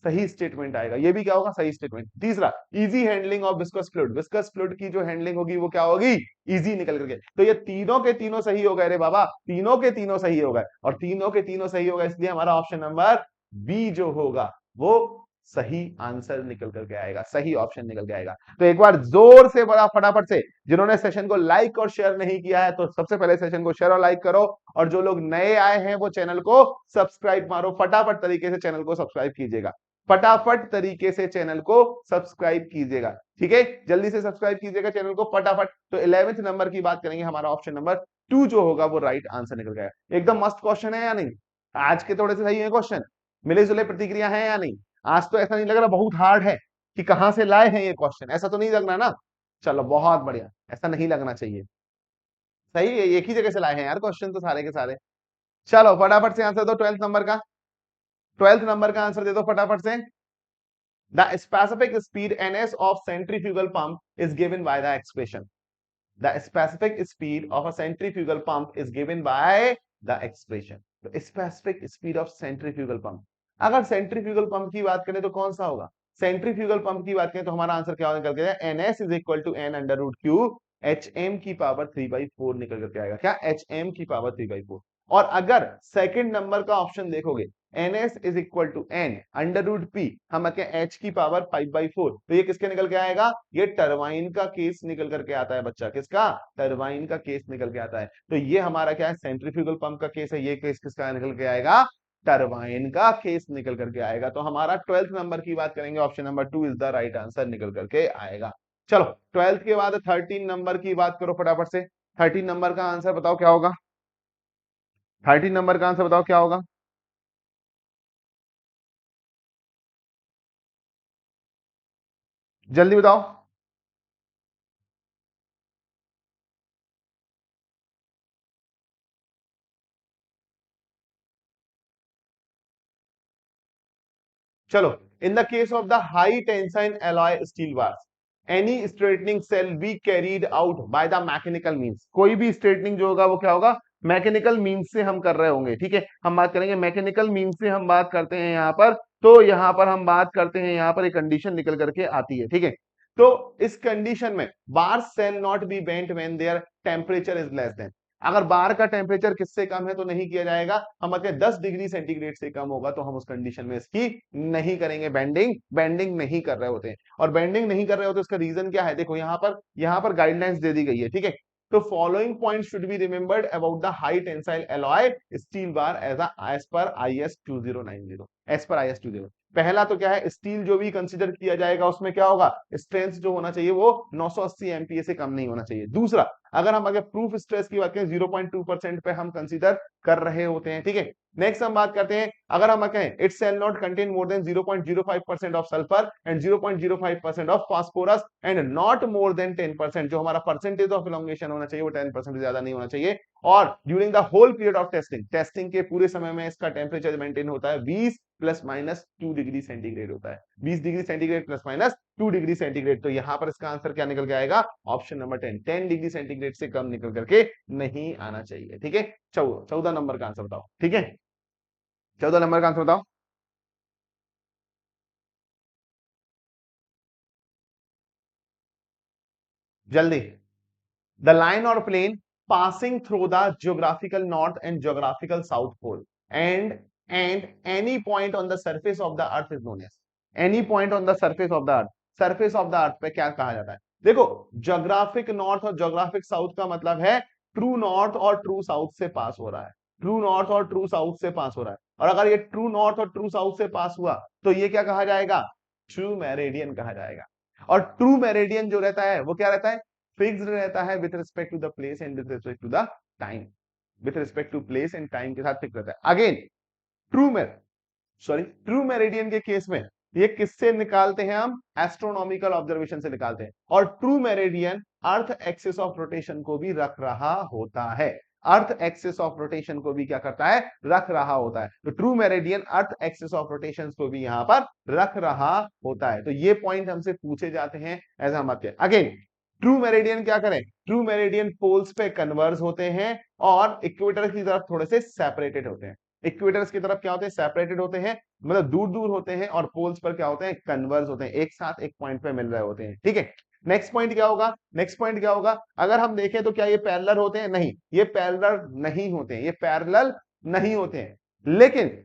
सही स्टेटमेंट आएगा, ये भी क्या होगा, सही स्टेटमेंट। तीसरा, easy handling of viscous fluid, viscous fluid की जो हैंडलिंग होगी वो क्या होगी, इजी निकल करके। तो ये तीनों के तीनों सही हो गए रे बाबा, तीनों के तीनों सही हो गए, और तीनों के तीनों सही हो गए, इसलिए हमारा ऑप्शन नंबर बी जो होगा वो सही आंसर निकल करके आएगा, सही ऑप्शन निकल के आएगा। तो एक बार जोर से बड़ा फटाफट से, जिन्होंने सेशन को लाइक और शेयर नहीं किया है तो सबसे पहले सेशन को शेयर और लाइक करो, और जो लोग नए आए हैं वो चैनल को सब्सक्राइब मारो, फटाफट तरीके से चैनल को सब्सक्राइब कीजिएगा, फटाफट तरीके से चैनल को सब्सक्राइब कीजिएगा, ठीक है, जल्दी से सब्सक्राइब कीजिएगा चैनल को फटाफट। तो 11th नंबर की बात करेंगे, हमारा ऑप्शन नंबर 2 जो होगा वो राइट आंसर निकल गया। एकदम मस्त क्वेश्चन है या नहीं, आज के थोड़े से सही है क्वेश्चन, मिले जुले प्रतिक्रिया है या नहीं, आज तो ऐसा नहीं लग रहा बहुत हार्ड है कि कहां से लाए हैं ये क्वेश्चन, ऐसा तो नहीं लगना ना, चलो बहुत बढ़िया, ऐसा नहीं लगना चाहिए, सही है, एक ही जगह से लाए हैं यार क्वेश्चन तो सारे के सारे। चलो फटाफट से आंसर दो 12th नंबर का, 12th नंबर का आंसर दे दो फटाफट से। The specific speed ns of centrifugal pump is given by the expression, the specific speed of a centrifugal pump is given by the expression। तो specific speed of centrifugal pump, अगर सेंट्रीफ्यूगल पंप की बात करें तो कौन सा होगा, सेंट्रीफ्यूगल पंप की बात करें तो हमारा आंसर क्या निकल के आएगा, ns is equal to n under root Q hm की पावर 3/4 निकल करके आएगा, क्या hm की पावर 3/4। और अगर सेकंड नंबर का ऑप्शन देखोगे, ns is equal to n under root p, हम h की पावर 5/4, तो ये किसके निकल के आएगा, ये टरबाइन का केस निकल करके आता है बच्चा, किसका, टरबाइन का केस निकल के आता है। तो ये हमारा क्या है, सेंट्रीफ्यूगल पंप का केस है, ये केस किसका निकल के आएगा, टरबाइन का केस निकल करके आएगा। तो हमारा 12th नंबर की बात करेंगे, option number 2 is the right answer निकल करके आएगा। चलो 12th के बाद 13 नंबर की बात करो फटाफट से, 13 नंबर का आंसर बताओ क्या होगा, 13 नंबर का आंसर बताओ क्या होगा, जल्दी बताओ। चलो, in the case of the high tensile alloy steel bars any straightening shall be carried out by the mechanical means, कोई भी स्ट्रेटनिंग जो होगा वो क्या होगा, मैकेनिकल मींस से हम कर रहे होंगे, ठीक है, हम बात करेंगे मैकेनिकल मींस से हम बात करते हैं यहाँ पर, तो यहाँ पर हम बात करते हैं, यहाँ पर एक कंडीशन निकल करके आती है, ठीक है। तो इस कंडीशन में bar shall not be bent when their temperature is less than, अगर बार का टेम्परेचर किससे कम है तो नहीं किया जाएगा, हम अगर 10 डिग्री सेंटीग्रेड से कम होगा तो हम उस कंडीशन में इसकी नहीं करेंगे, बेंडिंग बेंडिंग नहीं कर रहे होते हैं। और बेंडिंग नहीं कर रहे होते उसका रीजन क्या है, देखो यहाँ पर गाइडलाइंस दे दी गई है, ठीक है। तो following point should be remembered about the high tensile alloy steel bar as per IS 2090, as per IS 20। पहला तो क्या है, स्टील जो भी कंसीडर किया जाएगा उसमें क्या होगा, स्ट्रेंथ जो होना चाहिए वो 980 MPa से कम नहीं होना चाहिए। दूसरा, अगर हम प्रूफ स्ट्रेस की बात करें 0.2% पे हम कंसीडर कर रहे होते हैं, ठीक है। नेक्स्ट हम बात करते हैं, अगर हम कहें it shall not contain more than 0.05% of sulphur and 0.05% of phosphorus and not more than 10%, जो हमारा परसेंटेज ऑफ इलॉन्गेशन होना चाहिए वो 10% से ज्यादा नहीं होना चाहिए। और during the whole period of testing के पूरे समय में इसका टेम्परेचर मेंटेन होता है 20 ±2 डिग्री सेंटीग्रेड होता है, 20 डिग्री सेंटीग्रेड ±2 डिग्री सेंटीग्रेड। तो यहां पर इसका आंसर क्या निकल के आएगा, ऑप्शन नंबर 10 डिग्री सेंटीग्रेड से कम निकल करके नहीं आना चाहिए, ठीक है। 14 नंबर का आंसर बताओ, ठीक है, 14 नंबर का आंसर बताओ जल्दी। द लाइन और plane passing through the geographical north and geographical south pole and any point on the surface of the earth is known as, any point on the surface of the earth, surface of the earth पे क्या कहा जाता है, देखो ज्योग्राफिक नॉर्थ और ज्योग्राफिक साउथ का मतलब है ट्रू नॉर्थ और ट्रू साउथ से पास हो रहा है, ट्रू नॉर्थ और ट्रू साउथ से पास हो रहा है। और अगर ये ट्रू नॉर्थ और ट्रू साउथ से पास हुआ तो ये क्या कहा जाएगा, ट्रू मेरिडियन कहा जाएगा। और ट्रू मेरिडियन जो रहता है वो क्या रहता है, फिक्स्ड रहता है with respect to the place and with respect to the time, with respect to place and time के साथ फिक्स रहता है। अगेन ट्रू मेरिडियन के केस में ये किससे निकालते हैं, हम एस्ट्रोनॉमिकल ऑब्जर्वेशन से निकालते हैं। और true meridian earth axis of rotation को भी रख रहा होता है, अर्थ एक्सिस ऑफ रोटेशन को भी क्या करता है, रख रहा होता है। तो true meridian earth axis of rotation को भी यहां पर रख रहा होता है। तो ये पॉइंट हमसे पूछे जाते हैं एज हम बात करें। अगेन ट्रू मेरिडियन क्या करें, ट्रू मेरिडियन पोल्स पे कन्वर्ज होते हैं और इक्वेटर की तरफ थोड़े से सेपरेटेड होते हैं। इक्वेटर्स की तरफ क्या होते हैं, सेपरेटेड होते हैं, मतलब दूर दूर होते हैं, और पोल्स पर क्या होते हैं, कन्वर्ज होते हैं, एक साथ एक पॉइंट पे मिल रहे होते हैं। ठीक है, नेक्स्ट पॉइंट क्या होगा, नेक्स्ट पॉइंट क्या होगा, अगर हम देखें तो क्या ये पैरेलल होते हैं, नहीं, ये पैरेलल नहीं होते हैं, ये पैरेलल नहीं होते हैं, लेकिन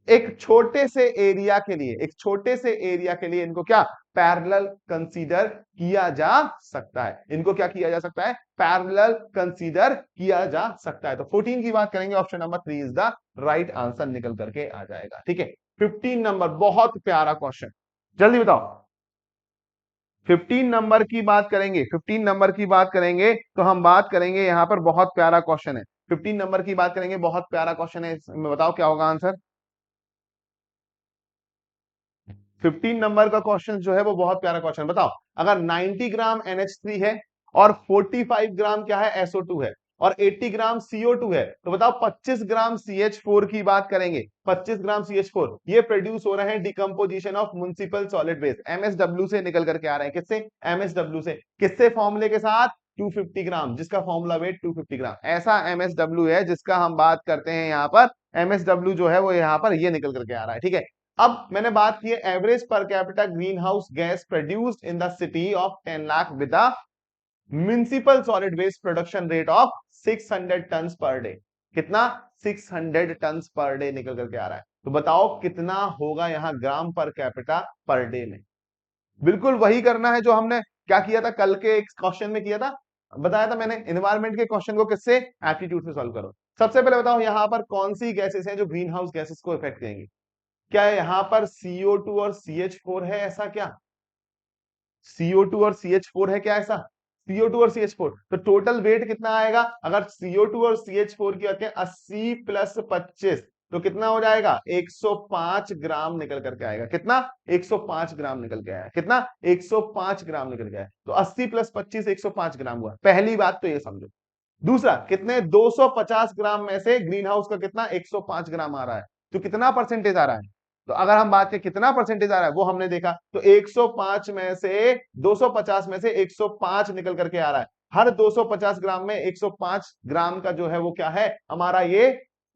एक छोटे से एरिया के लिए, एक छोटे से एरिया के लिए इनको क्या पैरेलल कंसीडर किया जा सकता है, इनको क्या किया जा सकता है, पैरेलल कंसीडर किया जा सकता है। तो 14 की बात करेंगे, option number 3 is the right answer निकल करके आ जाएगा। ठीक है, 15 नंबर, बहुत प्यारा क्वेश्चन, जल्दी बताओ। 15 नंबर की बात करेंगे, 15 नंबर की बात करेंगे तो हम बात करेंगे यहां पर, बहुत प्यारा क्वेश्चन है, 15 नंबर की बात करेंगे, बहुत प्यारा क्वेश्चन है, इसमें बताओ क्या होगा आंसर। 15 नंबर का क्वेश्चन जो है वो बहुत प्यारा क्वेश्चन, बताओ अगर 90 ग्राम NH3 है और 45 ग्राम क्या है, SO2 है, और 80 ग्राम CO2 है, तो बताओ 25 ग्राम CH4 की बात करेंगे, 25 ग्राम CH4 ये प्रोड्यूस हो रहे हैं decomposition of municipal solid waste, MSW से निकल करके आ रहे हैं, किससे, MSW से, किससे, फॉर्मूले के साथ 250 ग्राम, जिसका फॉर्मूला वेट 250 ग्राम, ऐसा MSW है जिसका हम बात करते हैं यहाँ पर, MSW जो है वो यहाँ पर ये निकल करके आ रहा है। ठीक है, अब मैंने बात की है average per capita green house gas produced in the city of 10 lakh with the municipal solid waste production rate of 600 ton per day, कितना, 600 टन पर डे निकल करके आ रहा है, तो बताओ कितना होगा यहाँ ग्राम पर कैपिटा पर डे में। बिल्कुल वही करना है जो हमने क्या किया था कल के एक क्वेश्चन में किया था, बताया था मैंने, एनवायरमेंट के क्वेश्चन को किससे, एप्टीट्यूड से सॉल्व करो। सबसे पहले बताओ यहाँ पर कौन सी गैसेस हैं जो ग्रीन हाउस गैसेस को इफेक्ट देंगी, क्या यहाँ पर CO2 और CH4 है, ऐसा क्या, CO2 और CH4 है क्या, ऐसा CO2 और CH4, तो टोटल वेट कितना आएगा, अगर CO2 और CH4 की बात करें 80 प्लस 25 तो कितना हो जाएगा, 105 ग्राम निकल करके आएगा, कितना, 105 ग्राम निकल के आया, कितना, 105 ग्राम निकल गया, तो 80 प्लस 25 105 ग्राम हुआ, पहली बात तो ये समझो। दूसरा, कितने, 250 ग्राम में से ग्रीन हाउस का कितना, 105 ग्राम आ रहा है, तो कितना परसेंटेज आ रहा है, तो अगर हम बात करें कितना परसेंटेज आ रहा है वो हमने देखा, तो 105 में से 250 में से 105 निकल करके आ रहा है, हर 250 ग्राम में 105 ग्राम का जो है वो क्या है हमारा ये,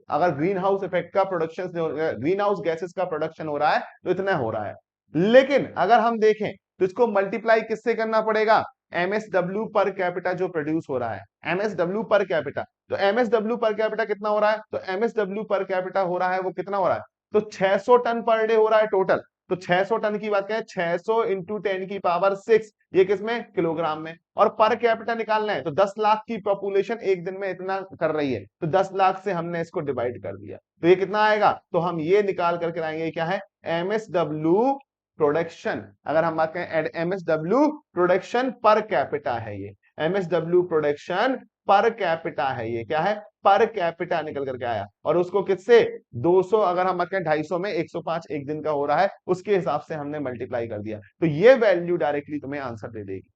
अगर ग्रीन हाउस इफेक्ट का प्रोडक्शन, ग्रीन हाउस गैसेस का प्रोडक्शन हो रहा है तो इतना हो रहा है। लेकिन अगर हम देखें तो इसको मल्टीप्लाई किससे करना पड़ेगा, MSW पर कैपिटा जो प्रोड्यूस हो रहा है, MSW पर कैपिटा, तो MSW पर कैपिटा कितना हो रहा है, तो MSW पर कैपिटा हो रहा है वो कितना हो रहा है, तो 600 टन पर डे हो रहा है टोटल, तो 600 टन की बात करें 600 इंटू 10 की पावर 6, ये किसमें, किलोग्राम में, और पर कैपिटा निकालना है तो 10 लाख की पॉपुलेशन एक दिन में इतना कर रही है, तो 10 लाख से हमने इसको डिवाइड कर दिया, तो ये कितना आएगा, तो हम ये निकाल करके लाएंगे क्या है, MSW प्रोडक्शन, अगर हम बात करें MSW प्रोडक्शन पर कैपिटा है ये, MSW प्रोडक्शन पर कैपिटा है ये, क्या है, पर कैपिटा निकल करके आया, और उसको किससे, 200, अगर हम बात करें 250 में 105 एक दिन का हो रहा है उसके हिसाब से हमने मल्टीप्लाई कर दिया, तो ये वैल्यू डायरेक्टली तुम्हें आंसर दे देगी,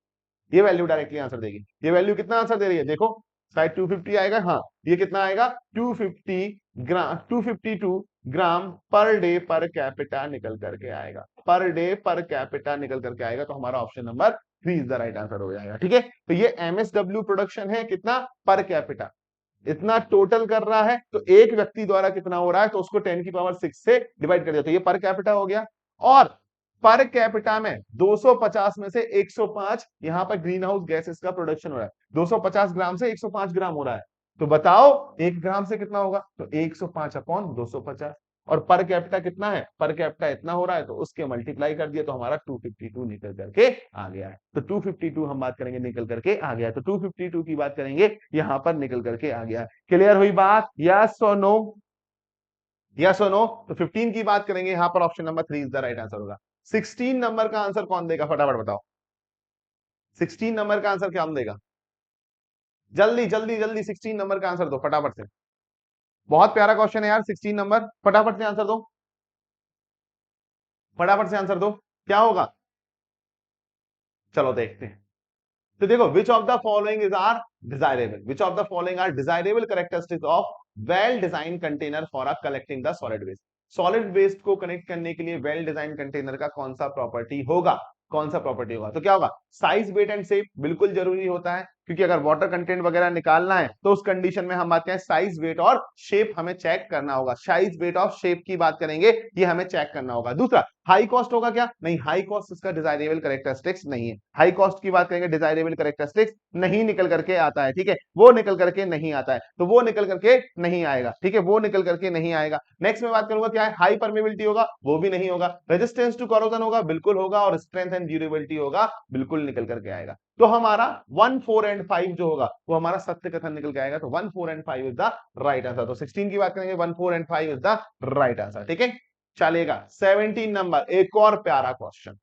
ये वैल्यू डायरेक्टली आंसर देगी, ये वैल्यू कितना आंसर दे रही है, देखो शायद 250 आएगा, हाँ ये कितना आएगा, 250 ग्राम, 252 ग्राम पर डे पर कैपिटा निकल करके आएगा, पर डे पर कैपिटा निकल करके आएगा, तो हमारा option number 3 is the right answer हो जाएगा। ठीक है, तो ये MSW प्रोडक्शन है कितना, पर कैपिटा, इतना टोटल कर रहा है, तो एक व्यक्ति द्वारा कितना हो रहा है, तो उसको 10 की पावर 6 से डिवाइड कर दिया, तो ये पर कैपिटा हो गया, और पर कैपिटा में 250 में से 105 यहां पर ग्रीन हाउस गैसेस का प्रोडक्शन हो रहा है, 250 ग्राम से 105 ग्राम हो रहा है, तो बताओ 1 ग्राम से कितना होगा, तो 105 अपॉन 250, और पर कैपिटा कितना है, पर कैपिटा इतना हो रहा है, तो उसके मल्टीप्लाई कर दिया, तो हमारा 252 निकल करके आ गया है, तो 252 हम बात करेंगे निकल करके आ गया, तो 252 की बात करेंगे यहां पर निकल करके आ गया। क्लियर हुई बात, यस और नो, यस और नो, तो 15 की बात करेंगे यहां पर option number 3 is the right answer होगा। 16 नंबर का आंसर कौन देगा, फटाफट बताओ, 16 नंबर का आंसर क्या देगा, जल्दी जल्दी जल्दी 16 नंबर का आंसर दो फटाफट से, बहुत प्यारा क्वेश्चन है यार, 16 नंबर फटाफट से आंसर दो, फटाफट से आंसर दो, क्या होगा, चलो देखते हैं। तो देखो, which of the following is are desirable, which of the following are desirable characteristics of well design container for collecting the solid waste, solid waste को कनेक्ट करने के लिए वेल डिजाइन कंटेनर का कौन सा प्रॉपर्टी होगा, कौन सा प्रॉपर्टी होगा, तो क्या होगा, साइज, वेट एंड शेप बिल्कुल जरूरी होता है, क्योंकि अगर वाटर कंटेंट वगैरह निकालना है तो उस कंडीशन में हम बात करें साइज, वेट और शेप हमें चेक करना होगा। साइज, वेट और शेप की बात करेंगे, ये हमें चेक करना होगा। दूसरा, हाई कॉस्ट होगा क्या? नहीं, हाई कॉस्ट इसका डिजायरेबल कैरेक्टरिस्टिक्स नहीं है। हाई कॉस्ट की बात करेंगे, डिजायरेबल कैरेक्टरिस्टिक्स नहीं निकल करके आता है, ठीक है, वो निकल करके नहीं आता है, तो वो निकल करके नहीं आएगा, ठीक है, वो निकल करके नहीं आएगा। नेक्स्ट में बात करूंगा क्या है, हाई परमेबिलिटी होगा, वो भी नहीं होगा। रेजिस्टेंस टू करोजन होगा, बिल्कुल होगा, और स्ट्रेंथ एंड ड्यूरेबिलिटी होगा, बिल्कुल निकल करके आएगा। तो हमारा 1, 4 एंड 5 जो होगा वो हमारा सत्य कथन निकल के आएगा। तो 1, 4 and 5 is the right answer. तो 16 की बात करेंगे, 1, 4 and 5 is the right answer, ठीक है, चलेगा। 17 नंबर, एक और प्यारा क्वेश्चन,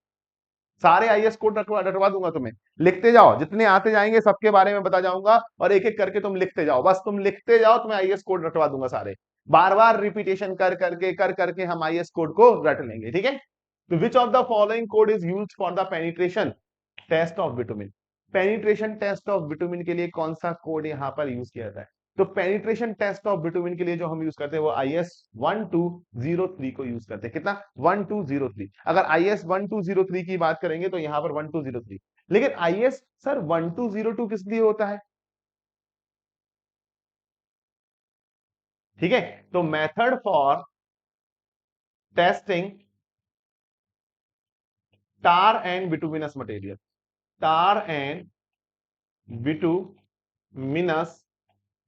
सारे आईएएस कोड रटवा दूंगा तुम्हें, लिखते जाओ, जितने आते जाएंगे सबके बारे में बता जाऊंगा, और एक एक करके तुम लिखते जाओ, बस तुम लिखते जाओ, तुम्हें आईएएस कोड रटवा दूंगा सारे, बार बार रिपीटेशन कर करके हम आईएएस कोड को रट लेंगे, ठीक है। तो which of the following code is used for the penetration test of bitumen? Penetration test of bitumen के लिए कौन सा कोड यहां पर यूज किया जाता है? तो पेनिट्रेशन टेस्ट ऑफ बिटुमिन के लिए जो हम यूज करते हैं वो आईएस 1203 को यूज करते हैं। कितना? 1203। अगर आईएस 1203 की बात करेंगे तो यहां पर 1203, लेकिन आईएस सर 1202 किस लिए होता है? ठीक है, तो method for testing tar and bituminous material, tar and bituminous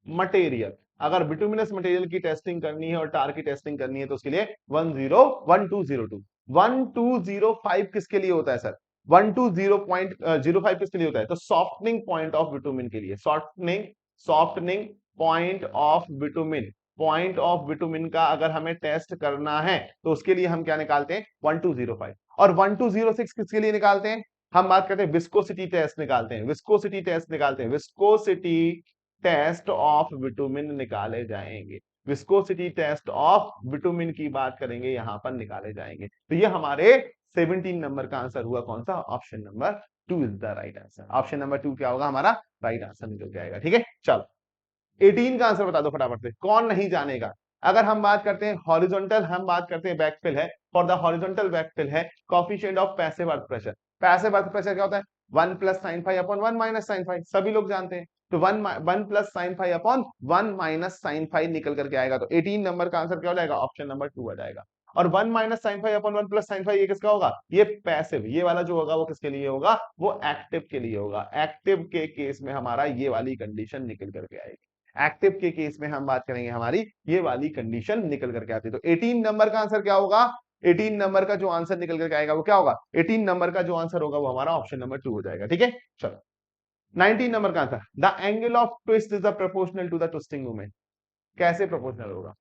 material, अगर बिटुमिनस मटेरियल की टेस्टिंग करनी है और टार की टेस्टिंग करनी है तो उसके लिए 1202। 1205 किसके लिए होता है सर? 1205 किसके लिए होता है? तो सॉफ्टनिंग पॉइंट ऑफ बिटुमिन के लिए, softening point of bitumen, point of bitumen का अगर हमें टेस्ट करना है तो उसके लिए हम क्या निकालते हैं? 1205। और 1206 किसके लिए निकालते हैं? हम बात करते हैं विस्कोसिटी टेस्ट निकालते हैं, विस्कोसिटी टेस्ट निकालते हैं, विस्कोसिटी टेस्ट ऑफ बिटुमिन निकाले जाएंगे, विस्कोसिटी टेस्ट ऑफ बिटुमिन की बात करेंगे, यहां पर निकाले जाएंगे। तो ये हमारे 17 नंबर का आंसर हुआ कौन सा? Option number 2 is the right answer. Option number 2 क्या होगा हमारा? राइट आंसर निकल के आएगा, ठीक है। चलो 18 का आंसर बता दो फटाफट से, कौन नहीं जानेगा। अगर हम बात करते हैं हॉरिजॉन्टल, हम बात करते हैं बैकफिल है, फॉर द हॉरिजॉन्टल बैकफिल है coefficient of passive earth pressure. Passive earth pressure क्या होता है? 1 + sin phi upon 1 - sin phi, सभी लोग जानते हैं। तो 1 + sin phi upon 1 - sin phi निकल करके आएगा। तो 18 नंबर का आंसर क्या हो जाएगा? ऑप्शन नंबर 2 आ जाएगा। और 1 - sin phi upon 1 + sin phi ये किसका होगा? ये पैसिव, ये वाला जो होगा वो किसके लिए होगा? वो एक्टिव के लिए होगा। एक्टिव के केस में हमारा ये वाली कंडीशन निकल करके आएगी। एक्टिव के केस में हम बात करेंगे, हमारी ये वाली कंडीशन निकल करके आती है। तो 18 नंबर का आंसर क्या होगा? 18 नंबर का जो आंसर निकल करके आएगा वो क्या होगा? 18 नंबर का जो आंसर होगा वो हमारा ऑप्शन नंबर 2 हो जाएगा, ठीक है। चलो 19 नंबर का answer, the angle of twist is the proportional to the twisting moment. कैसे प्रोपोर्शनल होगा?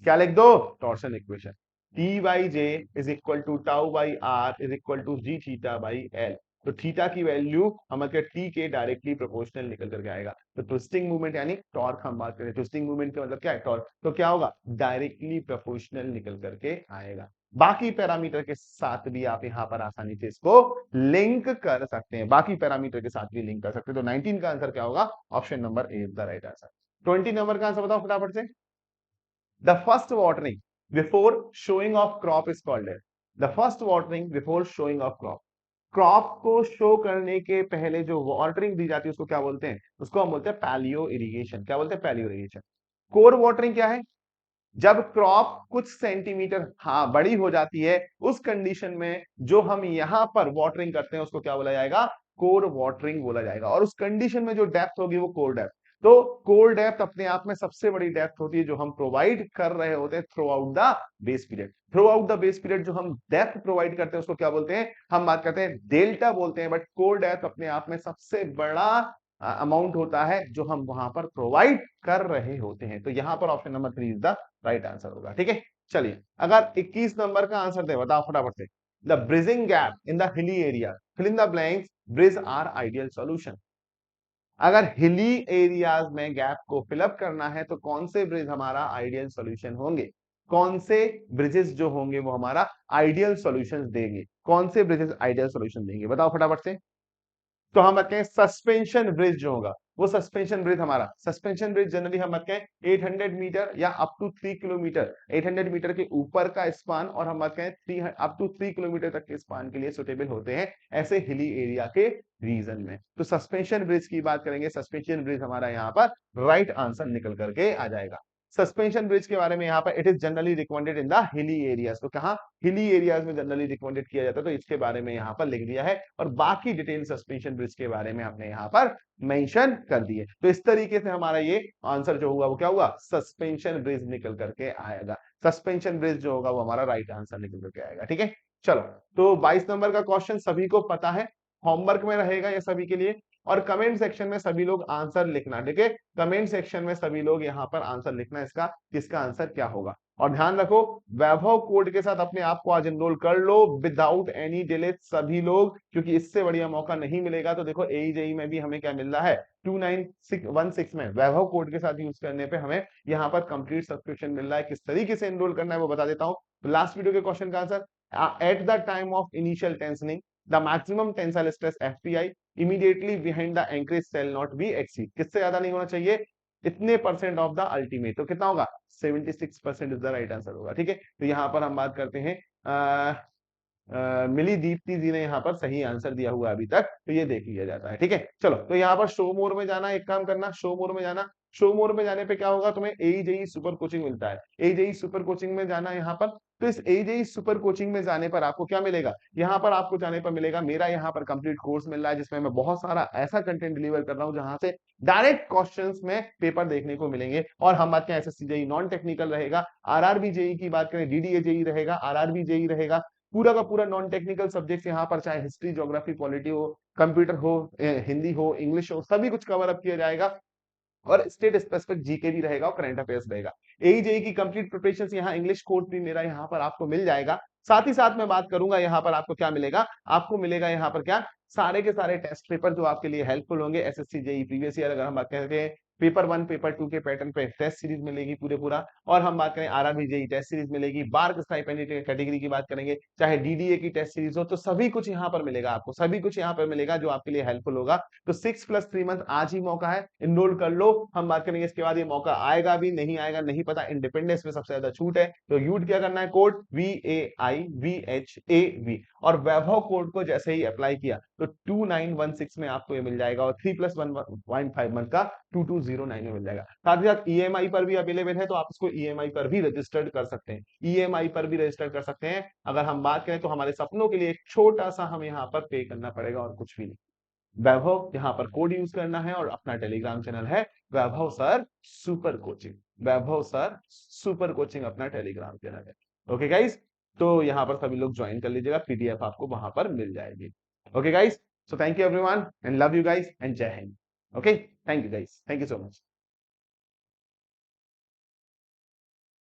क्या लिख दो? Torsion equation, T by J is equal to tau by R is equal to G theta by L. तो थीटा की वैल्यू हमारे टी के डायरेक्टली प्रोपोर्शनल निकल करके आएगा। तो ट्विस्टिंग मूवमेंट यानी टॉर्क, हम बात करें ट्विस्टिंग मूवमेंट का मतलब क्या है? टॉर्क। तो क्या होगा? डायरेक्टली प्रोपोर्शनल निकल करके आएगा। बाकी पैरामीटर के साथ भी आप यहां पर आसानी से इसको लिंक कर सकते हैं, बाकी पैरामीटर के साथ भी लिंक कर सकते हैं। तो 19 का आंसर क्या होगा? Option number A is the right answer. 20 number का आंसर बताओ फटाफट से। The first watering before showing of crop is called as, the first watering before showing of crop। Crop को शो करने के पहले जो वाटरिंग दी जाती है उसको क्या बोलते हैं? उसको हम बोलते हैं पैलियो इरिगेशन। क्या बोलते हैं? Palaeo irrigation. कोर वाटरिंग क्या है? जब क्रॉप कुछ सेंटीमीटर बड़ी हो जाती है, उस कंडीशन में जो हम यहां पर वाटरिंग करते हैं उसको क्या बोला जाएगा? कोर वाटरिंग बोला जाएगा। और उस कंडीशन में जो डेप्थ होगी वो कोर डेप्थ। तो कोर डेप्थ अपने आप में सबसे बड़ी डेप्थ होती है जो हम प्रोवाइड कर रहे होते हैं through out the base period. Through out the base period जो हम डेप्थ प्रोवाइड करते हैं उसको क्या बोलते हैं? हम बात करते हैं डेल्टा बोलते हैं। बट कोर डेप्थ अपने आप में सबसे बड़ा अमाउंट होता है जो हम वहां पर प्रोवाइड कर रहे होते हैं। तो यहां पर option number 3 is the right answer होगा, ठीक है। चलिए अगर 21 नंबर का आंसर दे बताओ फटाफट से। The bridging gap in the hilly area, fill in the blanks, bridge are ideal solution. अगर हिली एरियाज में गैप को फिलअप करना है तो कौन से ब्रिज हमारा आइडियल सॉल्यूशन होंगे? कौन से ब्रिजेस जो होंगे वो हमारा आइडियल सॉल्यूशंस देंगे? कौन से ब्रिजेस आइडियल सॉल्यूशन देंगे? बताओ फटाफट से। तो हम बात करें सस्पेंशन ब्रिज जो होगा, वो सस्पेंशन ब्रिज हमारा, सस्पेंशन ब्रिज जनरली हम बात करें 800 मीटर या अप टू 3 किलोमीटर, 800 मीटर के ऊपर का स्पान और हम बात करें अप टू 3 किलोमीटर तक के स्पान के लिए सुटेबल होते हैं ऐसे हिली एरिया के रीजन में। तो सस्पेंशन ब्रिज की बात करेंगे, सस्पेंशन ब्रिज हमारा यहाँ पर राइट आंसर निकल करके आ जाएगा। सस्पेंशन ब्रिज के बारे में यहाँ पर it is generally recommended in the hilly areas, तो कहा हिली एरियाज में जनरली रिकमेंडेड किया जाता है, तो इसके बारे में यहाँ पर लिख दिया है और बाकी डिटेल सस्पेंशन ब्रिज के बारे में हमने यहाँ पर मेंशन कर दिए। तो इस तरीके से हमारा ये आंसर जो होगा वो क्या होगा, सस्पेंशन ब्रिज निकल करके आएगा। सस्पेंशन ब्रिज जो होगा वो हमारा राइट आंसर निकल करके आएगा। ठीक है, चलो तो 22 नंबर का क्वेश्चन सभी को पता है, होमवर्क में रहेगा ये सभी के लिए, और कमेंट सेक्शन में सभी लोग आंसर लिखना। ठीक है, कमेंट सेक्शन में सभी लोग यहाँ पर आंसर लिखना इसका, किसका आंसर क्या होगा। और ध्यान रखो वैभव कोड के साथ अपने आप को आज एनरोल कर लो विदाउट एनी डिले सभी लोग, क्योंकि इससे बढ़िया मौका नहीं मिलेगा। तो देखो AJE में भी हमें क्या मिल रहा है 2916 में वैभव कोड के साथ यूज करने पे हमें यहाँ पर कंप्लीट सब्सक्रिप्शन मिल रहा है। किस तरीके से एनरोल करना है वो बता देता हूँ। लास्ट वीडियो के क्वेश्चन का answer, at the time of initial tensioning the maximum tensile stress FPI immediately behind the anchorage shall not be exceed, किससे ज्यादा नहीं होना चाहिए, इतने परसेंट ऑफ द अल्टीमेट, तो कितना होगा 76% इज द राइट आंसर होगा। ठीक है, तो यहाँ पर हम बात करते हैं मिली दीप्ति जी ने यहाँ पर सही आंसर दिया हुआ अभी तक, तो ये देख लिया जाता है। ठीक है, चलो तो यहाँ पर शो मोर में जाना, एक काम करना, शो मोर में जाना। शो मोर में जाने पे क्या होगा, तुम्हें AJE सुपर कोचिंग मिलता है, AJE सुपर कोचिंग में जाना यहाँ पर। तो इस AJE सुपर कोचिंग में जाने पर आपको क्या मिलेगा, यहाँ पर आपको जाने पर मिलेगा मेरा यहाँ पर कंप्लीट कोर्स मिल रहा है, जिसमें मैं बहुत सारा ऐसा कंटेंट डिलीवर कर रहा हूँ जहां से डायरेक्ट क्वेश्चंस में पेपर देखने को मिलेंगे। और हम बात करें SSC JEE नॉन टेक्निकल रहेगा, RRB JEE की बात करें DDA JEE रहेगा, RRB JEE रहेगा, पूरा का पूरा नॉन टेक्निकल सब्जेक्ट यहाँ पर, चाहे हिस्ट्री, ज्योग्राफी, पॉलिटी हो, कंप्यूटर हो, हिंदी हो, इंग्लिश हो, सभी कुछ कवर अप किया जाएगा। और स्टेट स्पेसिफिक जीके भी रहेगा और करंट अफेयर्स रहेगा। AJE की कंप्लीट प्रिपरेशन यहाँ इंग्लिश कोर्स भी मेरा यहाँ पर आपको मिल जाएगा। साथ ही साथ मैं बात करूंगा यहाँ पर आपको क्या मिलेगा, आपको मिलेगा यहाँ पर क्या, सारे के सारे टेस्ट पेपर जो आपके लिए हेल्पफुल होंगे। SSC JEE प्रीवियस ईयर अगर हम बात करते हैं पेपर 1 पेपर 2 के पैटर्न पे टेस्ट सीरीज मिलेगी पूरा, और हम बात करें RRB JEE टेस्ट सीरीज मिलेगी, बार स्टाइपेंड कैटेगरी की बात करेंगे, चाहे DDA की टेस्ट सीरीज हो, तो सभी कुछ यहाँ पर मिलेगा आपको, सभी कुछ यहाँ पर मिलेगा जो आपके लिए हेल्पफुल होगा। तो 6+3 मंथ आज ही मौका है, इनरोल कर लो। हम बात करेंगे इसके बाद ये मौका आएगा भी नहीं आएगा नहीं पता, इंडिपेंडेंस में सबसे ज्यादा छूट है। तो यूट क्या करना है, कोड VAIVHAV, और वैभव कोड को जैसे ही अप्लाई किया तो 2916 में आपको ये मिल जाएगा, और 3+1.5 मंथ का 2209 में मिल जाएगा। साथ ही साथ EMI पर भी अवेलेबल है, तो आप इसको EMI पर भी रजिस्टर्ड कर सकते हैं, EMI पर भी रजिस्टर्ड कर सकते हैं। अगर हम बात करें तो हमारे सपनों के लिए एक छोटा सा हमें यहाँ पर पे करना पड़ेगा और कुछ भी नहीं। वैभव यहाँ पर कोड यूज करना है, और अपना टेलीग्राम चैनल है वैभव सर सुपर कोचिंग, वैभव सर सुपर कोचिंग अपना टेलीग्राम चैनल है। ओके गाइस, तो यहाँ पर सभी लोग ज्वाइन कर लीजिएगा, PDF आपको वहां पर मिल जाएगी। Okay guys, so thank you everyone and love you guys and Jai Hind. Okay, thank you guys, thank you so much.